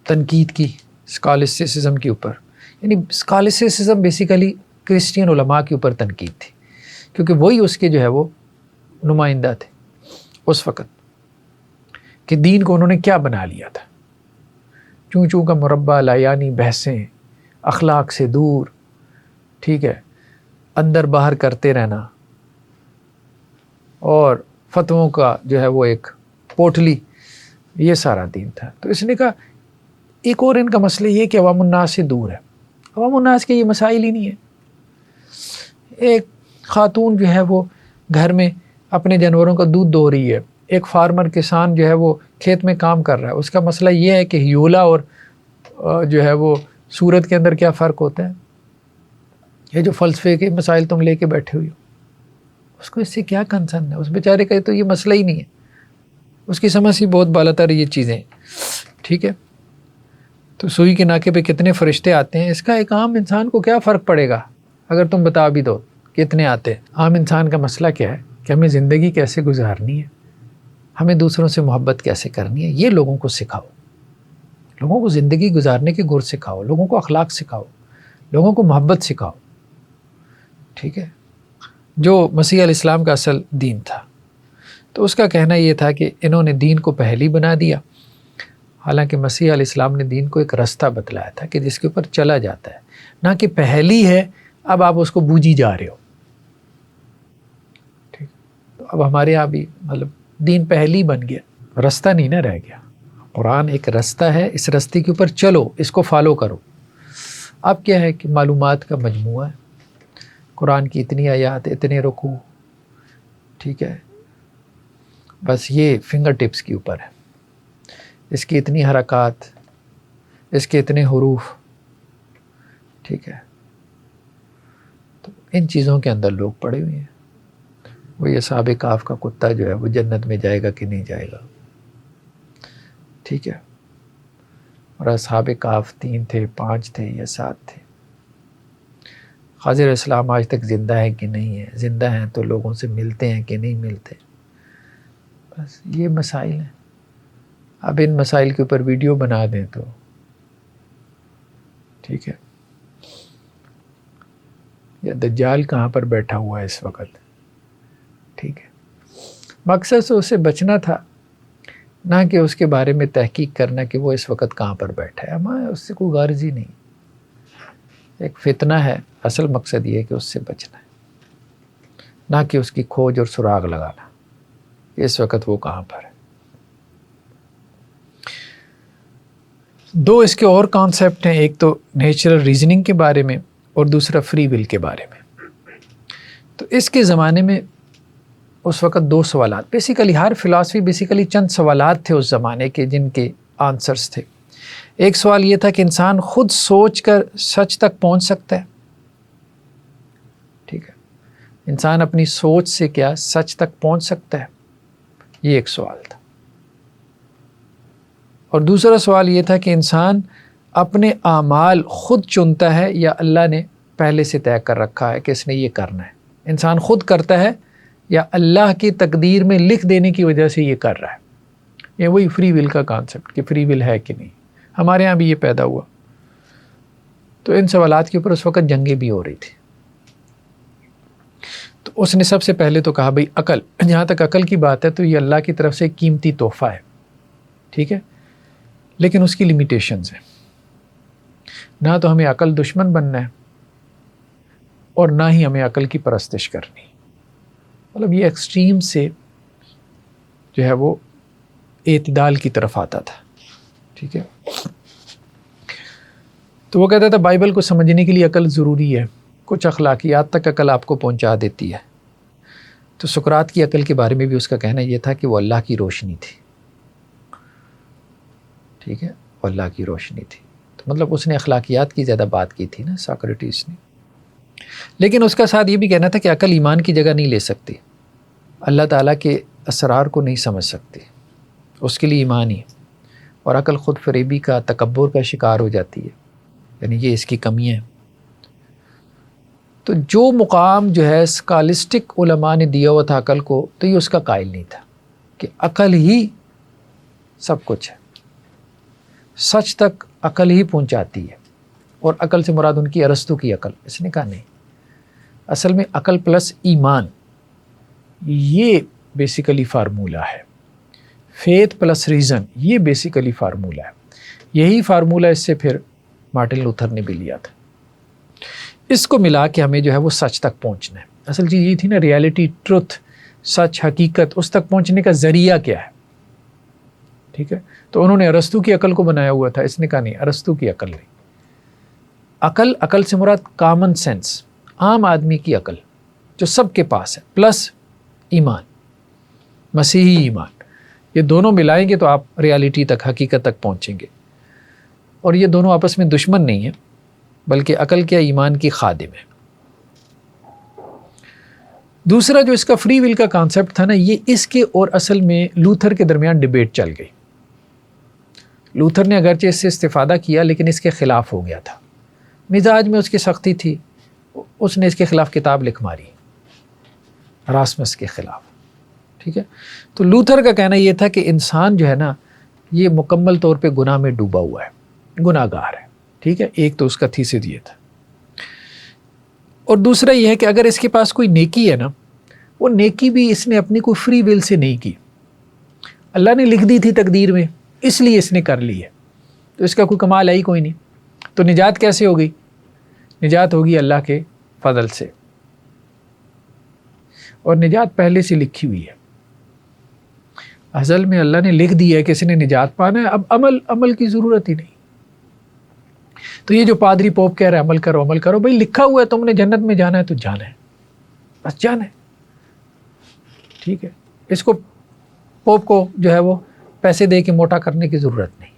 تنقید کی اسکالسٹسزم کے اوپر. یعنی اسکالسٹسزم بیسیکلی کرسچین علماء کے اوپر تنقید تھی، کیونکہ وہی اس کے جو ہے وہ نمائندہ تھے اس وقت، کہ دین کو انہوں نے کیا بنا لیا تھا. چوں چوں کا مربع، لایانی بحثیں، اخلاق سے دور، ٹھیک ہے، اندر باہر کرتے رہنا، اور فتووں کا جو ہے وہ ایک پوٹلی، یہ سارا دین تھا. تو اس نے کہا ایک اور ان کا مسئلہ یہ کہ عوام الناس سے دور ہے. عوام الناس کے یہ مسائل ہی نہیں ہے. ایک خاتون جو ہے وہ گھر میں اپنے جانوروں کا دودھ دو رہی ہے، ایک فارمر کسان جو ہے وہ کھیت میں کام کر رہا ہے. اس کا مسئلہ یہ ہے کہ ہیولا اور جو ہے وہ صورت کے اندر کیا فرق ہوتا ہے. یہ جو فلسفے کے مسائل تم لے کے بیٹھے ہوئے ہو، اس کو اس سے کیا کنسرن ہے؟ اس بیچارے کا تو یہ مسئلہ ہی نہیں ہے، اس کی سمجھ ہی بہت بالا تر یہ چیزیں. ٹھیک ہے، تو سوئی کے ناکے پہ کتنے فرشتے آتے ہیں، اس کا ایک عام انسان کو کیا فرق پڑے گا اگر تم بتا بھی دو. کتنے آتے ہیں. عام انسان کا مسئلہ کیا ہے کہ ہمیں زندگی کیسے گزارنی ہے, ہمیں دوسروں سے محبت کیسے کرنی ہے, یہ لوگوں کو سکھاؤ. لوگوں کو زندگی گزارنے کے گر سکھاؤ, لوگوں کو اخلاق سکھاؤ, لوگوں کو محبت سکھاؤ. ٹھیک ہے, جو مسیح علیہ السلام کا اصل دین تھا. تو اس کا کہنا یہ تھا کہ انہوں نے دین کو پہلی بنا دیا, حالانکہ مسیح علیہ السلام نے دین کو ایک رستہ بتلایا تھا کہ جس کے اوپر چلا جاتا ہے, نہ کہ پہلی ہے اب آپ اس کو بوجھی جا رہے ہو. ٹھیک, تو اب ہمارے یہاں بھی مطلب دین پہلی بن گیا, رستہ نہیں نہ رہ گیا. قرآن ایک رستہ ہے, اس رستے کے اوپر چلو, اس کو فالو کرو. اب کیا ہے کہ معلومات کا مجموعہ ہے, قرآن کی اتنی آیات, اتنے رکوع, ٹھیک ہے, بس یہ فنگر ٹپس کے اوپر ہے. اس کی اتنی حرکات, اس کے اتنے حروف, ٹھیک ہے. تو ان چیزوں کے اندر لوگ پڑے ہوئے ہیں. وہ یہ اصحاب کہف کا کتا جو ہے وہ جنت میں جائے گا کہ نہیں جائے گا, ٹھیک ہے. اور اصحاب کہف 3 تھے, 5 تھے یا 7 تھے. خضر علیہ السلام آج تک زندہ ہے کہ نہیں ہے, زندہ ہیں تو لوگوں سے ملتے ہیں کہ نہیں ملتے. بس یہ مسائل ہیں. اب ان مسائل کے اوپر ویڈیو بنا دیں تو ٹھیک ہے. یا دجال کہاں پر بیٹھا ہوا ہے اس وقت, ٹھیک ہے. مقصد سے اسے بچنا تھا, نہ کہ اس کے بارے میں تحقیق کرنا کہ وہ اس وقت کہاں پر بیٹھا ہے. ہمیں اس سے کوئی غرض ہی نہیں. ایک فتنہ ہے, اصل مقصد یہ ہے کہ اس سے بچنا ہے, نہ کہ اس کی کھوج اور سراغ لگانا کہ اس وقت وہ کہاں پر ہے. 2 اس کے اور کانسیپٹ ہیں, ایک تو نیچرل ریزننگ کے بارے میں اور دوسرا فری ول کے بارے میں. تو اس کے زمانے میں اس وقت 2 سوالات, بیسیکلی ہر فلاسفی بیسیکلی چند سوالات تھے اس زمانے کے جن کے آنسرز تھے. ایک سوال یہ تھا کہ انسان خود سوچ کر سچ تک پہنچ سکتا ہے, ٹھیک ہے. انسان اپنی سوچ سے کیا سچ تک پہنچ سکتا ہے, یہ ایک سوال تھا. اور دوسرا سوال یہ تھا کہ انسان اپنے اعمال خود چنتا ہے یا اللہ نے پہلے سے طے کر رکھا ہے کہ اس نے یہ کرنا ہے. انسان خود کرتا ہے یا اللہ کی تقدیر میں لکھ دینے کی وجہ سے یہ کر رہا ہے. یہ وہی فری ول کا کانسیپٹ کہ فری ول ہے کہ نہیں. ہمارے ہاں بھی یہ پیدا ہوا. تو ان سوالات کے اوپر اس وقت جنگیں بھی ہو رہی تھی. تو اس نے سب سے پہلے تو کہا بھئی عقل, جہاں تک عقل کی بات ہے تو یہ اللہ کی طرف سے قیمتی تحفہ ہے, ٹھیک ہے, لیکن اس کی لیمیٹیشنز ہیں. نہ تو ہمیں عقل دشمن بننا ہے اور نہ ہی ہمیں عقل کی پرستش کرنی. مطلب یہ ایکسٹریم سے جو ہے وہ اعتدال کی طرف آتا تھا, ٹھیک ہے. تو وہ کہتا تھا بائبل کو سمجھنے کے لیے عقل ضروری ہے, کچھ اخلاقیات تک عقل آپ کو پہنچا دیتی ہے. تو سقراط کی عقل کے بارے میں بھی اس کا کہنا یہ تھا کہ وہ اللہ کی روشنی تھی, ٹھیک ہے, وہ اللہ کی روشنی تھی. تو مطلب اس نے اخلاقیات کی زیادہ بات کی تھی نا ساکریٹس نے. لیکن اس کا ساتھ یہ بھی کہنا تھا کہ عقل ایمان کی جگہ نہیں لے سکتی, اللہ تعالیٰ کے اسرار کو نہیں سمجھ سکتی, اس کے لیے ایمان ہی. اور عقل خود فریبی کا, تکبر کا شکار ہو جاتی ہے, یعنی یہ اس کی کمیاں ہیں. تو جو مقام جو ہے اسکالسٹک علماء نے دیا ہوا تھا عقل کو, تو یہ اس کا قائل نہیں تھا کہ عقل ہی سب کچھ ہے, سچ تک عقل ہی پہنچاتی ہے. اور عقل سے مراد ان کی ارسطو کی عقل. اس نے کہا نہیں, اصل میں عقل پلس ایمان یہ بیسیکلی فارمولہ ہے. فیتھ پلس ریزن یہ بیسیکلی فارمولہ ہے. یہی فارمولہ اس سے پھر مارٹن لوتھر نے بھی لیا تھا. اس کو ملا کے ہمیں جو ہے وہ سچ تک پہنچنا ہے. اصل چیز یہ تھی نا, ریالٹی, ٹروتھ, سچ, حقیقت, اس تک پہنچنے کا ذریعہ کیا ہے, ٹھیک ہے. تو انہوں نے ارسطو کی عقل کو بنایا ہوا تھا. اس نے کہا نہیں, ارسطو کی عقل نہیں. عقل سے مراد کامن سینس, عام آدمی کی عقل جو سب کے پاس ہے, پلس ایمان, مسیحی ایمان. یہ دونوں ملائیں گے تو آپ ریالٹی تک, حقیقت تک پہنچیں گے. اور یہ دونوں آپس میں دشمن نہیں ہیں, بلکہ عقل کیا ایمان کی خادم ہے. دوسرا جو اس کا فری ول کا کانسیپٹ تھا نا, یہ اس کے اور اصل میں لوتھر کے درمیان ڈیبیٹ چل گئی. لوتھر نے اگرچہ اس سے استفادہ کیا لیکن اس کے خلاف ہو گیا تھا. مزاج میں اس کی سختی تھی, اس نے اس کے خلاف کتاب لکھ ماری، راسمس کے خلاف، ٹھیک ہے. تو لوتھر کا کہنا یہ تھا کہ انسان جو ہے نا یہ مکمل طور پہ گناہ میں ڈوبا ہوا ہے، گناہ گار ہے، ٹھیک ہے. ایک تو اس کا تھیسس یہ تھا، اور دوسرا یہ ہے کہ اگر اس کے پاس کوئی نیکی ہے نا، وہ نیکی بھی اس نے اپنی کوئی فری ول سے نہیں کی، اللہ نے لکھ دی تھی تقدیر میں، اس لیے اس نے کر لی ہے، تو اس کا کوئی کمال ہے ہی کوئی نہیں. تو نجات کیسے ہوگی؟ نجات ہوگی اللہ کے فضل سے، اور نجات پہلے سے لکھی ہوئی ہے، ازل میں اللہ نے لکھ دی ہے کہ اس نے نجات پانا ہے. اب عمل کی ضرورت ہی نہیں. تو یہ جو پادری پوپ کہہ رہا ہے عمل کرو، بھئی لکھا ہوا ہے تم نے جنت میں جانا ہے تو جانا ہے، بس جانا ہے، ٹھیک ہے. اس کو پوپ کو جو ہے وہ پیسے دے کے موٹا کرنے کی ضرورت نہیں.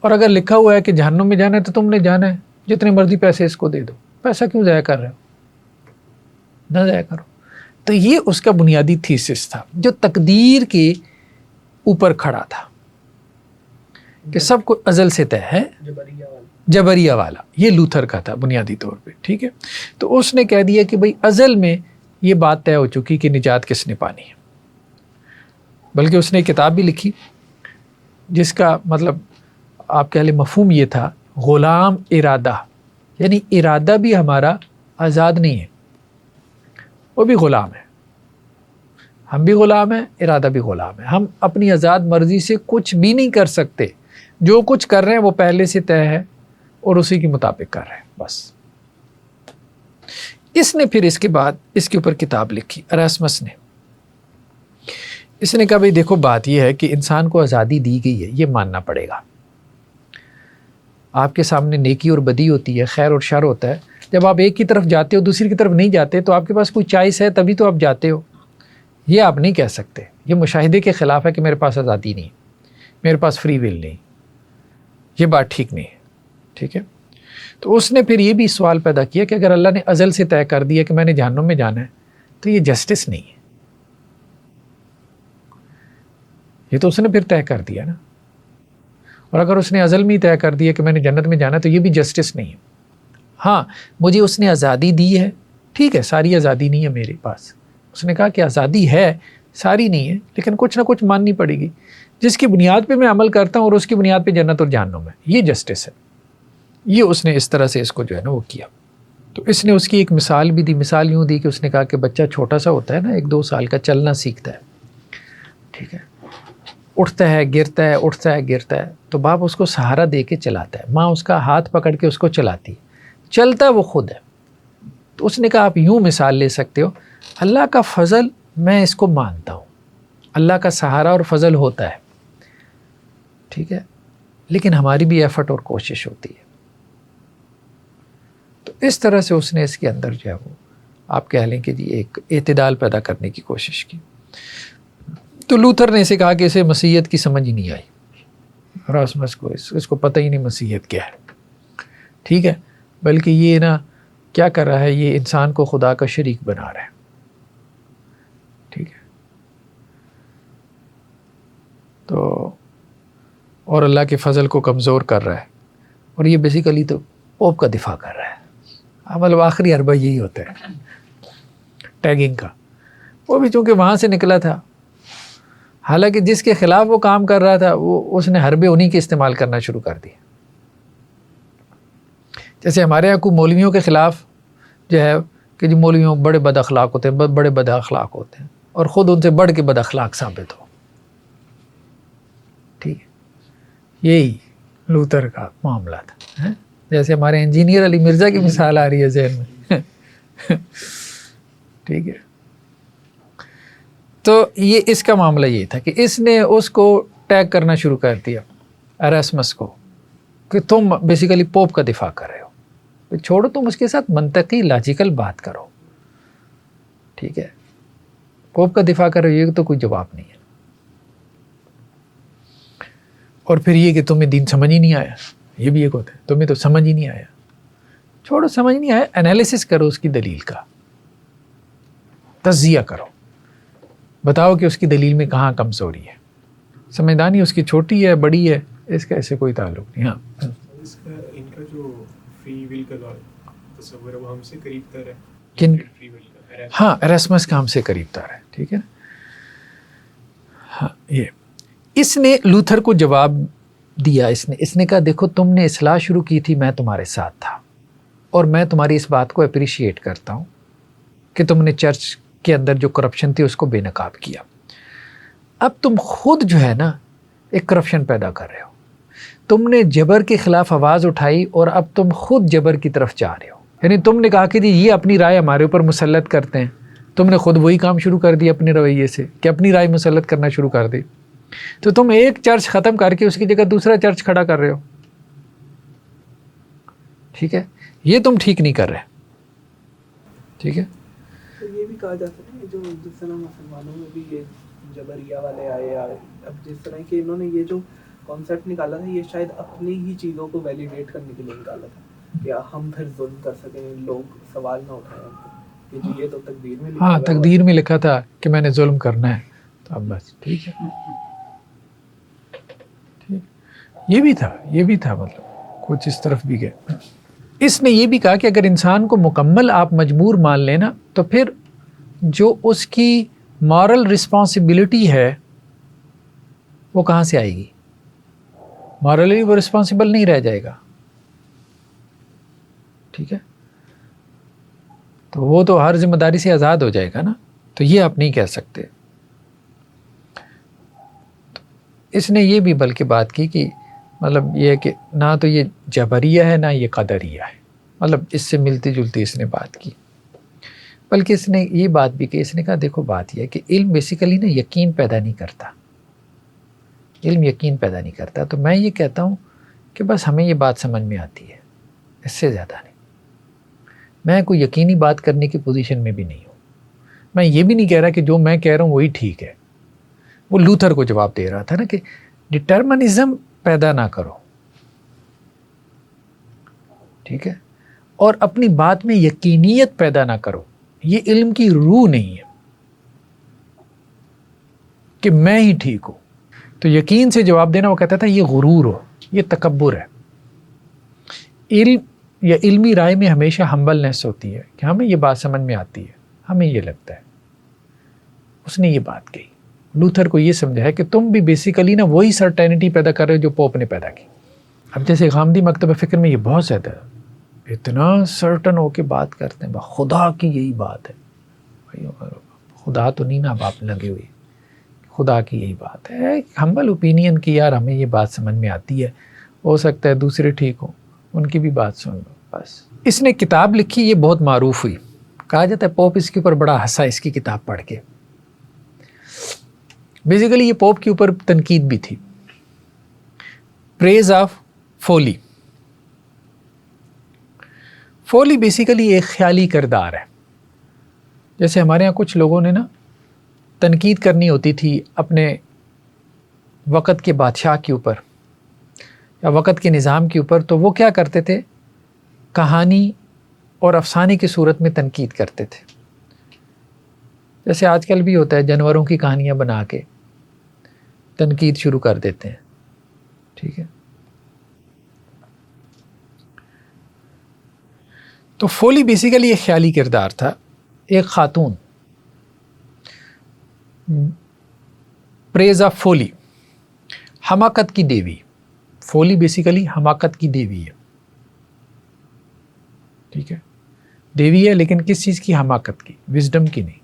اور اگر لکھا ہوا ہے کہ جہنم میں جانا ہے تو تم نے جانا ہے، جتنے مرضی پیسے اس کو دے دو، پیسہ کیوں ضائع کر رہے ہو؟ نہ ضائع کرو. تو یہ اس کا بنیادی تھیسس تھا جو تقدیر کے اوپر کھڑا تھا کہ سب کو ازل سے طے ہے، جبریہ والا. یہ لوتھر کا تھا بنیادی طور پہ، ٹھیک ہے. تو اس نے کہہ دیا کہ بھئی ازل میں یہ بات طے ہو چکی کہ نجات کس نے پانی ہے. بلکہ اس نے کتاب بھی لکھی جس کا مطلب آپ کہہ لیں مفہوم یہ تھا، غلام ارادہ، یعنی ارادہ بھی ہمارا آزاد نہیں ہے، وہ بھی غلام ہے، ہم بھی غلام ہیں، ارادہ بھی غلام ہے. ہم اپنی آزاد مرضی سے کچھ بھی نہیں کر سکتے، جو کچھ کر رہے ہیں وہ پہلے سے طے ہے اور اسی کے مطابق کر رہے ہیں بس. اس نے پھر اس کے بعد اس کے اوپر کتاب لکھی اراسمس نے. اس نے کہا بھئی دیکھو بات یہ ہے کہ انسان کو آزادی دی گئی ہے، یہ ماننا پڑے گا. آپ کے سامنے نیکی اور بدی ہوتی ہے، خیر اور شر ہوتا ہے. جب آپ ایک کی طرف جاتے ہو دوسری کی طرف نہیں جاتے تو آپ کے پاس کوئی چوائس ہے تبھی تو آپ جاتے ہو. یہ آپ نہیں کہہ سکتے، یہ مشاہدے کے خلاف ہے کہ میرے پاس آزادی نہیں، میرے پاس فری ول نہیں. یہ بات ٹھیک نہیں ہے، ٹھیک ہے. تو اس نے پھر یہ بھی سوال پیدا کیا کہ اگر اللہ نے ازل سے طے کر دیا کہ میں نے جہنم میں جانا ہے تو یہ جسٹس نہیں ہے. یہ تو اس نے پھر طے کر دیا نا. اور اگر اس نے ازل میں طے کر دیا کہ میں نے جنت میں جانا ہے تو یہ بھی جسٹس نہیں ہے. ہاں مجھے اس نے آزادی دی ہے، ٹھیک ہے، ساری آزادی نہیں ہے میرے پاس. اس نے کہا کہ آزادی ہے، ساری نہیں ہے، لیکن کچھ نہ کچھ ماننی پڑے گی جس کی بنیاد پہ میں عمل کرتا ہوں اور اس کی بنیاد پہ جنت اور جہنم ہے. یہ جسٹس ہے. یہ اس نے اس طرح سے اس کو جو ہے نا وہ کیا. تو اس نے اس کی ایک مثال بھی دی. مثال یوں دی کہ اس نے کہا کہ بچہ چھوٹا سا ہوتا ہے نا، 1-2 سال کا، چلنا سیکھتا ہے، ٹھیک ہے، اٹھتا ہے گرتا ہے، اٹھتا ہے گرتا ہے، تو باپ اس کو سہارا دے کے چلاتا ہے، ماں اس کا ہاتھ پکڑ کے اس کو چلاتی ہے، چلتا ہے وہ خود ہے. تو اس نے کہا آپ یوں مثال لے سکتے ہو، اللہ کا فضل میں اس کو مانتا ہوں، اللہ کا سہارا اور فضل ہوتا ہے، ٹھیک ہے، لیکن ہماری بھی ایفرٹ اور کوشش ہوتی ہے. تو اس طرح سے اس نے اس کے اندر جو ہے وہ آپ کہہ لیں کہ جی ایک اعتدال پیدا کرنے کی کوشش کی. تو لوتھر نے اسے کہا کہ اسے مسیحیت کی سمجھ ہی نہیں آئی، راسمس کو اس کو پتہ ہی نہیں مسیحیت کیا ہے، ٹھیک ہے، بلکہ یہ نا کیا کر رہا ہے، یہ انسان کو خدا کا شریک بنا رہا ہے، ٹھیک ہے. تو اور اللہ کے فضل کو کمزور کر رہا ہے، اور یہ بیسیکلی تو پوپ کا دفاع کر رہا ہے. مطلب آخری حربہ یہی ہوتا ہے ٹیگنگ کا. وہ بھی چونکہ وہاں سے نکلا تھا، حالانکہ جس کے خلاف وہ کام کر رہا تھا وہ اس نے حربے انہی کے استعمال کرنا شروع کر دی. جیسے ہمارے یہاں کوئی مولویوں کے خلاف جو ہے کہ جی مولویوں بڑے بد اخلاق ہوتے ہیں، بڑے بد اخلاق ہوتے ہیں، اور خود ان سے بڑھ کے بد اخلاق ثابت ہو، ٹھیک ہے. یہی لوتھر کا معاملہ تھا. جیسے ہمارے انجینئر علی مرزا کی مثال آ رہی ہے ذہن میں، ٹھیک ہے. تو یہ اس کا معاملہ یہ تھا کہ اس نے اس کو ٹیگ کرنا شروع کر دیا اراسمس کو کہ تم بیسیکلی پوپ کا دفاع کر رہے ہو، چھوڑو تم اس کے ساتھ منطقی لاجیکل بات کرو، ٹھیک ہے. پوپ کا دفاع کر رہے ہو، یہ تو کوئی جواب نہیں ہے. اور پھر یہ کہ تمہیں دین سمجھ ہی نہیں آیا، یہ بھی ایک ہوتا ہے، تمہیں تو سمجھ ہی نہیں آیا. چھوڑو سمجھ نہیں آیا، انالیسس کرو اس کی دلیل کا، تجزیہ کرو، بتاؤ کہ اس کی دلیل میں کہاں کمزوری ہے. سمجھدانی اس کی چھوٹی ہے بڑی ہے، اس کا ایسے کوئی تعلق نہیں. ہاں ان کا جو فری ول کا تصور ہے وہ ہم سے قریب تر ہے. کن؟ ہاں ایراسمس کا ہم سے قریب تر ہے. ٹھیک ہے. ہاں یہ اس نے لوتھر کو جواب دیا. اس نے کہا دیکھو تم نے اصلاح شروع کی تھی، میں تمہارے ساتھ تھا، اور میں تمہاری اس بات کو اپریشیٹ کرتا ہوں کہ تم نے چرچ کے اندر جو کرپشن تھی اس کو بے نقاب کیا. اب تم خود جو ہے نا ایک کرپشن پیدا کر رہے ہو. تم نے جبر کے خلاف آواز اٹھائی اور اب تم خود جبر کی طرف جا رہے ہو. یعنی تم نے کہا کہ جی یہ اپنی رائے ہمارے اوپر مسلط کرتے ہیں، تم نے خود وہی کام شروع کر دیا اپنے رویے سے کہ اپنی رائے مسلط کرنا شروع کر دی. تو تم ایک چرچ ختم کر کے اس کی جگہ دوسرا چرچ کھڑا کر رہے ہو. ٹھیک ہے، یہ تم ٹھیک نہیں کر رہے. ٹھیک ہے. یہ بھی کہا جاتا ہے جو جس طرح مسلمانوں میں بھی یہ جبریہ والے آئے، اب جس طرح کہ انہوں نے یہ جو کانسیپٹ نکالا تھا، یہ شاید اپنی ہی چیزوں کو ویلیڈیٹ کرنے کے لیے نکالا تھا کہ ہم پھر ظلم کر سکیں، لوگ سوال نہ اٹھائیں کہ جی یہ تو تقدیر میں لکھا. ہاں تقدیر میں لکھا تھا کہ میں نے ظلم کرنا ہے، تو اب بس ٹھیک ہے. یہ بھی تھا مطلب کچھ اس طرف بھی گئے. اس نے یہ بھی کہا کہ اگر انسان کو مکمل آپ مجبور مان لینا تو پھر جو اس کی مورل رسپانسبلٹی ہے وہ کہاں سے آئے گی؟ مورلی وہ رسپانسبل نہیں رہ جائے گا. ٹھیک ہے، تو وہ تو ہر ذمہ داری سے آزاد ہو جائے گا نا. تو یہ آپ نہیں کہہ سکتے. اس نے یہ بھی بلکہ بات کی کہ مطلب یہ کہ نہ تو یہ جبریہ ہے نہ یہ قدریہ ہے، مطلب اس سے ملتی جلتی اس نے بات کی. بلکہ اس نے یہ بات بھی کہ اس نے کہا دیکھو بات یہ ہے کہ علم بیسیکلی نا یقین پیدا نہیں کرتا. علم یقین پیدا نہیں کرتا. تو میں یہ کہتا ہوں کہ بس ہمیں یہ بات سمجھ میں آتی ہے، اس سے زیادہ نہیں. میں کوئی یقینی بات کرنے کی پوزیشن میں بھی نہیں ہوں. میں یہ بھی نہیں کہہ رہا کہ جو میں کہہ رہا ہوں وہی ٹھیک ہے. وہ لوتھر کو جواب دے رہا تھا نا کہ ڈٹرمنزم پیدا نہ کرو. ٹھیک ہے، اور اپنی بات میں یقینیت پیدا نہ کرو. یہ علم کی روح نہیں ہے کہ میں ہی ٹھیک ہوں. تو یقین سے جواب دینا، وہ کہتا تھا یہ غرور ہو، یہ تکبر ہے. علم یا علمی رائے میں ہمیشہ ہمبلنس ہوتی ہے کہ ہمیں یہ بات سمجھ میں آتی ہے، ہمیں یہ لگتا ہے. اس نے یہ بات کہی. لوتھر کو یہ سمجھا ہے کہ تم بھی بیسیکلی نا وہی سرٹینٹی پیدا کر رہے ہو جو پوپ نے پیدا کی. اب جیسے غامدی مکتب فکر میں یہ بہت زیادہ اتنا سرٹن ہو کے بات کرتے ہیں خدا کی یہی بات ہے. خدا تو نہیں نا باپ لگے ہوئی، خدا کی یہی بات ہے. ہمبل اوپینین کی یار ہمیں یہ بات سمجھ میں آتی ہے، ہو سکتا ہے دوسرے ٹھیک ہوں، ان کی بھی بات سن لو بس. اس نے کتاب لکھی، یہ بہت معروف ہوئی. کہا جاتا ہے پوپ اس کے اوپر بڑا ہنسا اس کی کتاب پڑھ کے. بیسیکلی یہ پوپ کے اوپر تنقید بھی تھی. Praise of فولی. فولی بیسیکلی ایک خیالی کردار ہے. جیسے ہمارے ہاں کچھ لوگوں نے نا تنقید کرنی ہوتی تھی اپنے وقت کے بادشاہ کے اوپر یا وقت کے نظام کے اوپر، تو وہ کیا کرتے تھے؟ کہانی اور افسانے کی صورت میں تنقید کرتے تھے. جیسے آج کل بھی ہوتا ہے، جانوروں کی کہانیاں بنا کے تنقید شروع کر دیتے ہیں. ٹھیک ہے، تو فولی بیسیکلی ایک خیالی کردار تھا. ایک خاتون، پریز آف فولی، حماقت کی دیوی. فولی بیسیکلی حماقت کی دیوی ہے. ٹھیک ہے، دیوی ہے لیکن کس چیز کی؟ حماقت کی، وزڈم کی نہیں،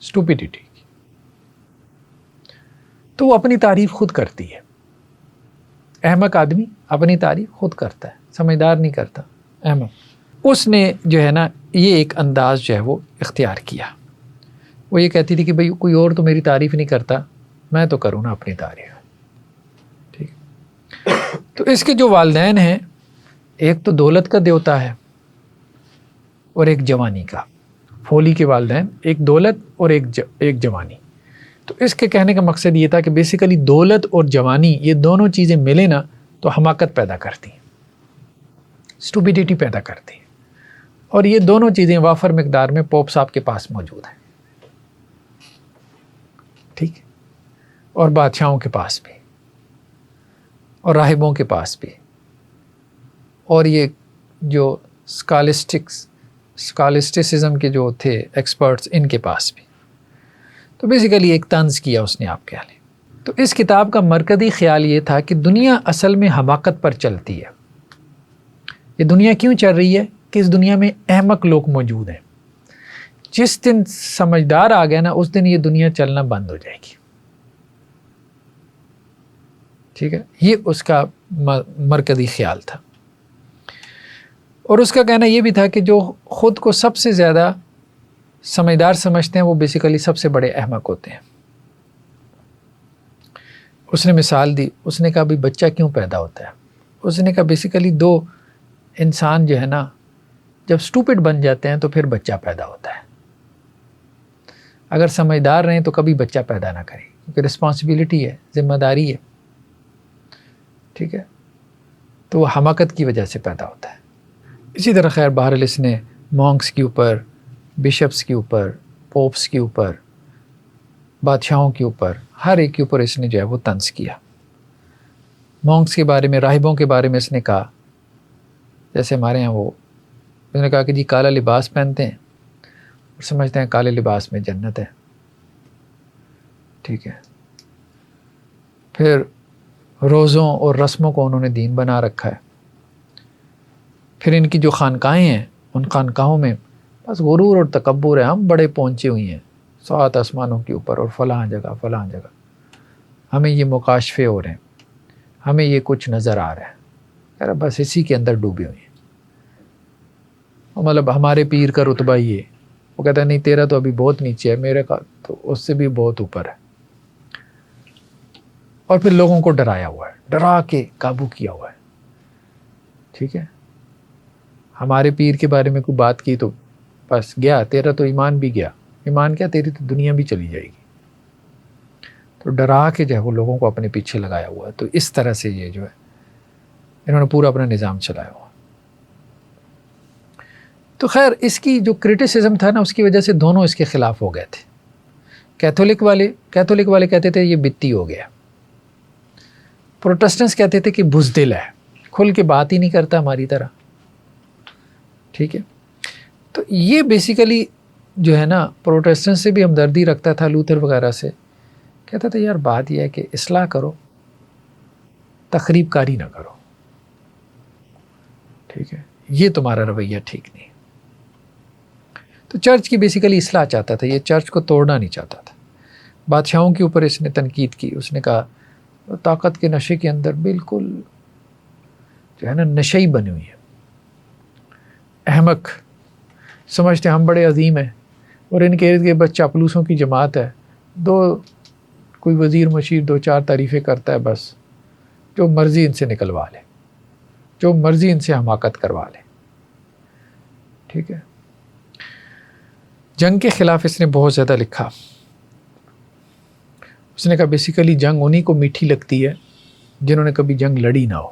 اسٹوپیڈیٹی کی. تو وہ اپنی تعریف خود کرتی ہے. احمق آدمی اپنی تعریف خود کرتا ہے، سمجھدار نہیں کرتا، احمق. اس نے جو ہے نا یہ ایک انداز جو ہے وہ اختیار کیا. وہ یہ کہتی تھی کہ بھئی کوئی اور تو میری تعریف نہیں کرتا، میں تو کروں نا اپنی تعریف. ٹھیک. تو اس کے جو والدین ہیں، ایک تو دولت کا دیوتا ہے اور ایک جوانی کا. فولی کے والدین ایک دولت اور ایک جوانی. تو اس کے کہنے کا مقصد یہ تھا کہ بیسیکلی دولت اور جوانی یہ دونوں چیزیں ملے نا تو حماقت پیدا کرتی ہیں، اسٹوپیڈیٹی پیدا کرتی ہیں. اور یہ دونوں چیزیں وافر مقدار میں پوپ صاحب کے پاس موجود ہیں. ٹھیک، اور بادشاہوں کے پاس بھی، اور راہبوں کے پاس بھی، اور یہ جو اسکالسٹسزم کے جو تھے ایکسپرٹس ان کے پاس بھی. تو بیسیکلی ایک طنز کیا اس نے آپ کے حالے. تو اس کتاب کا مرکزی خیال یہ تھا کہ دنیا اصل میں حماقت پر چلتی ہے. یہ دنیا کیوں چل رہی ہے کہ اس دنیا میں احمق لوگ موجود ہیں. جس دن سمجھدار آ گیا نا اس دن یہ دنیا چلنا بند ہو جائے گی. ٹھیک ہے, یہ اس کا مرکزی خیال تھا. اور اس کا کہنا یہ بھی تھا کہ جو خود کو سب سے زیادہ سمجھدار سمجھتے ہیں وہ بیسیکلی سب سے بڑے احمق ہوتے ہیں. اس نے مثال دی, اس نے کہا بھی بچہ کیوں پیدا ہوتا ہے. اس نے کہا بیسیکلی دو انسان جو ہے نا جب سٹوپڈ بن جاتے ہیں تو پھر بچہ پیدا ہوتا ہے. اگر سمجھدار رہیں تو کبھی بچہ پیدا نہ کریں کیونکہ رسپانسبلٹی ہے, ذمہ داری ہے. ٹھیک ہے, تو وہ حماقت کی وجہ سے پیدا ہوتا ہے. اسی طرح خیر بہرحال اس نے مونکس کے اوپر, بشپس کے اوپر, پوپس کے اوپر, بادشاہوں کے اوپر, ہر ایک کے اوپر اس نے جو ہے وہ طنز کیا. مونکس کے بارے میں, راہبوں کے بارے میں اس نے کہا جیسے ہمارے ہیں وہ, اس نے کہا کہ جی کالا لباس پہنتے ہیں اور سمجھتے ہیں کالے لباس میں جنت ہے. ٹھیک ہے, پھر روزوں اور رسموں کو انہوں نے دین بنا رکھا ہے. پھر ان کی جو خانقاہیں ہیں ان خانقاہوں میں بس غرور اور تکبر ہے, ہم بڑے پہنچے ہوئی ہیں 7 آسمانوں کے اوپر اور فلاں جگہ فلاں جگہ, ہمیں یہ مکاشفے ہو رہے ہیں, ہمیں یہ کچھ نظر آ رہا ہے. یار بس اسی کے اندر ڈوبے ہوئے ہیں. مطلب ہمارے پیر کا رتبہ یہ, وہ کہتا ہے نہیں تیرا تو ابھی بہت نیچے ہے, میرے کا تو اس سے بھی بہت اوپر ہے. اور پھر لوگوں کو ڈرایا ہوا ہے, ڈرا کے قابو کیا ہوا ہے. ٹھیک ہے, ہمارے پیر کے بارے میں کوئی بات کی تو بس گیا, تیرا تو ایمان بھی گیا. ایمان کیا, تیری تو دنیا بھی چلی جائے گی. تو ڈرا کے جو ہے وہ لوگوں کو اپنے پیچھے لگایا ہوا ہے. تو اس طرح سے یہ جو ہے انہوں نے پورا اپنا نظام چلایا ہوا. تو خیر اس کی جو کرٹیسزم تھا نا اس کی وجہ سے دونوں اس کے خلاف ہو گئے تھے. کیتھولک والے کہتے تھے یہ بتی ہو گیا. پروٹسٹنٹس کہتے تھے کہ بزدل ہے, کھل کے بات ہی نہیں کرتا ہماری طرح. ٹھیک ہے, تو یہ بیسیکلی جو ہے نا پروٹسٹنٹ سے بھی ہمدردی رکھتا تھا, لوتھر وغیرہ سے. کہتا تھا یار بات یہ ہے کہ اصلاح کرو, تخریب کاری نہ کرو. ٹھیک ہے, یہ تمہارا رویہ ٹھیک نہیں. تو چرچ کی بیسیکلی اصلاح چاہتا تھا, یہ چرچ کو توڑنا نہیں چاہتا تھا. بادشاہوں کے اوپر اس نے تنقید کی. اس نے کہا طاقت کے نشے کے اندر بالکل جو ہے نا نشئی بنی ہوئی ہے, احمق سمجھتے ہم بڑے عظیم ہیں اور ان کے ارد گرد بس چاپلوسوں کی جماعت ہے. کوئی وزیر مشیر 2-4 تعریفیں کرتا ہے, بس جو مرضی ان سے نکلوا لے, جو مرضی ان سے حماقت کروا لے. ٹھیک ہے, جنگ کے خلاف اس نے بہت زیادہ لکھا. اس نے کہا بیسیکلی جنگ انہی کو میٹھی لگتی ہے جنہوں نے کبھی جنگ لڑی نہ ہو.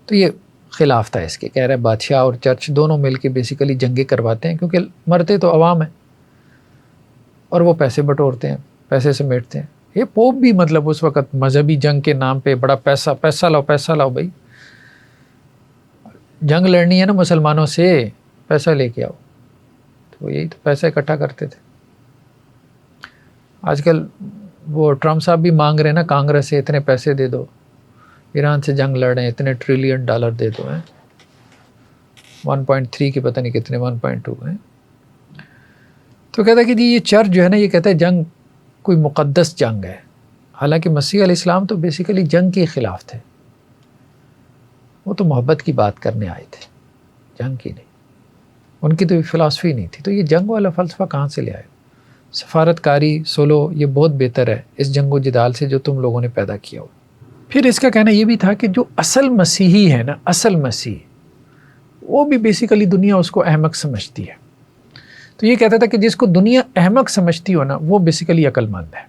تو یہ خلاف تھا اس کے, کہہ رہے بادشاہ اور چرچ دونوں مل کے بیسیکلی جنگیں کرواتے ہیں کیونکہ مرتے تو عوام ہیں اور وہ پیسے بٹورتے ہیں, پیسے سمیٹتے ہیں. یہ پوپ بھی مطلب اس وقت مذہبی جنگ کے نام پہ بڑا پیسہ لاؤ بھائی, جنگ لڑنی ہے نا مسلمانوں سے, پیسہ لے کے آؤ. تو یہی تو پیسہ اکٹھا کرتے تھے. آج کل وہ ٹرمپ صاحب بھی مانگ رہے ہیں نا کانگریس سے, اتنے پیسے دے دو, ایران سے جنگ لڑ رہے ہیں, اتنے $1 ٹریلین دے دو ہیں, 1.3 کے پتہ نہیں کتنے 1.2 ہیں. تو کہتا ہے کہ جی یہ چرچ جو ہے نا یہ کہتا ہے جنگ کوئی مقدس جنگ ہے, حالانکہ مسیح علیہ السلام تو بیسیکلی جنگ کے خلاف تھے. وہ تو محبت کی بات کرنے آئے تھے, جنگ کی نہیں. ان کی تو فلسفی نہیں تھی. تو یہ جنگ والا فلسفہ کہاں سے لے آئے؟ سفارت کاری سولو یہ بہت بہتر ہے اس جنگ و جدال سے جو تم لوگوں نے پیدا کیا ہو. پھر اس کا کہنا یہ بھی تھا کہ جو اصل مسیحی ہے نا, اصل مسیح, وہ بھی بیسیکلی دنیا اس کو احمق سمجھتی ہے. تو یہ کہتا تھا کہ جس کو دنیا احمق سمجھتی ہو نا وہ بیسیکلی عقل مند ہے.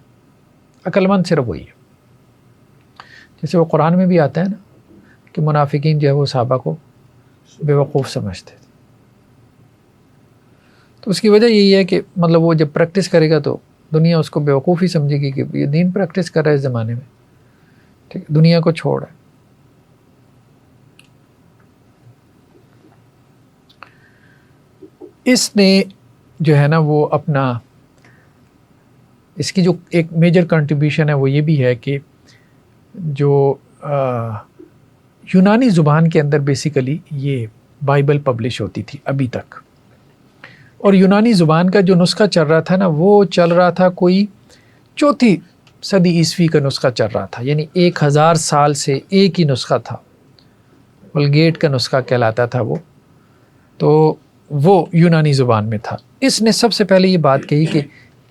عقل مند صرف وہی ہے. جیسے وہ قرآن میں بھی آتا ہے نا کہ منافقین جو ہے وہ صحابہ کو بے وقوف سمجھتے تھے. تو اس کی وجہ یہی ہے کہ مطلب وہ جب پریکٹس کرے گا تو دنیا اس کو بے وقوف ہی سمجھے گی کہ یہ دین پریکٹس کر رہا ہے اس زمانے میں. ٹھیک, دنیا کو چھوڑ ہے. اس نے جو ہے نا وہ اپنا اس کی جو ایک میجر کنٹریبیوشن ہے وہ یہ بھی ہے کہ جو یونانی زبان کے اندر بیسیکلی یہ بائبل پبلش ہوتی تھی ابھی تک، اور یونانی زبان کا جو نسخہ چل رہا تھا نا وہ چل رہا تھا کوئی 4 صدی عیسوی کا نسخہ چل رہا تھا، یعنی 1000 سال سے ایک ہی نسخہ تھا، ولگیٹ کا نسخہ کہلاتا تھا وہ، تو وہ یونانی زبان میں تھا۔ اس نے سب سے پہلے یہ بات کہی کہ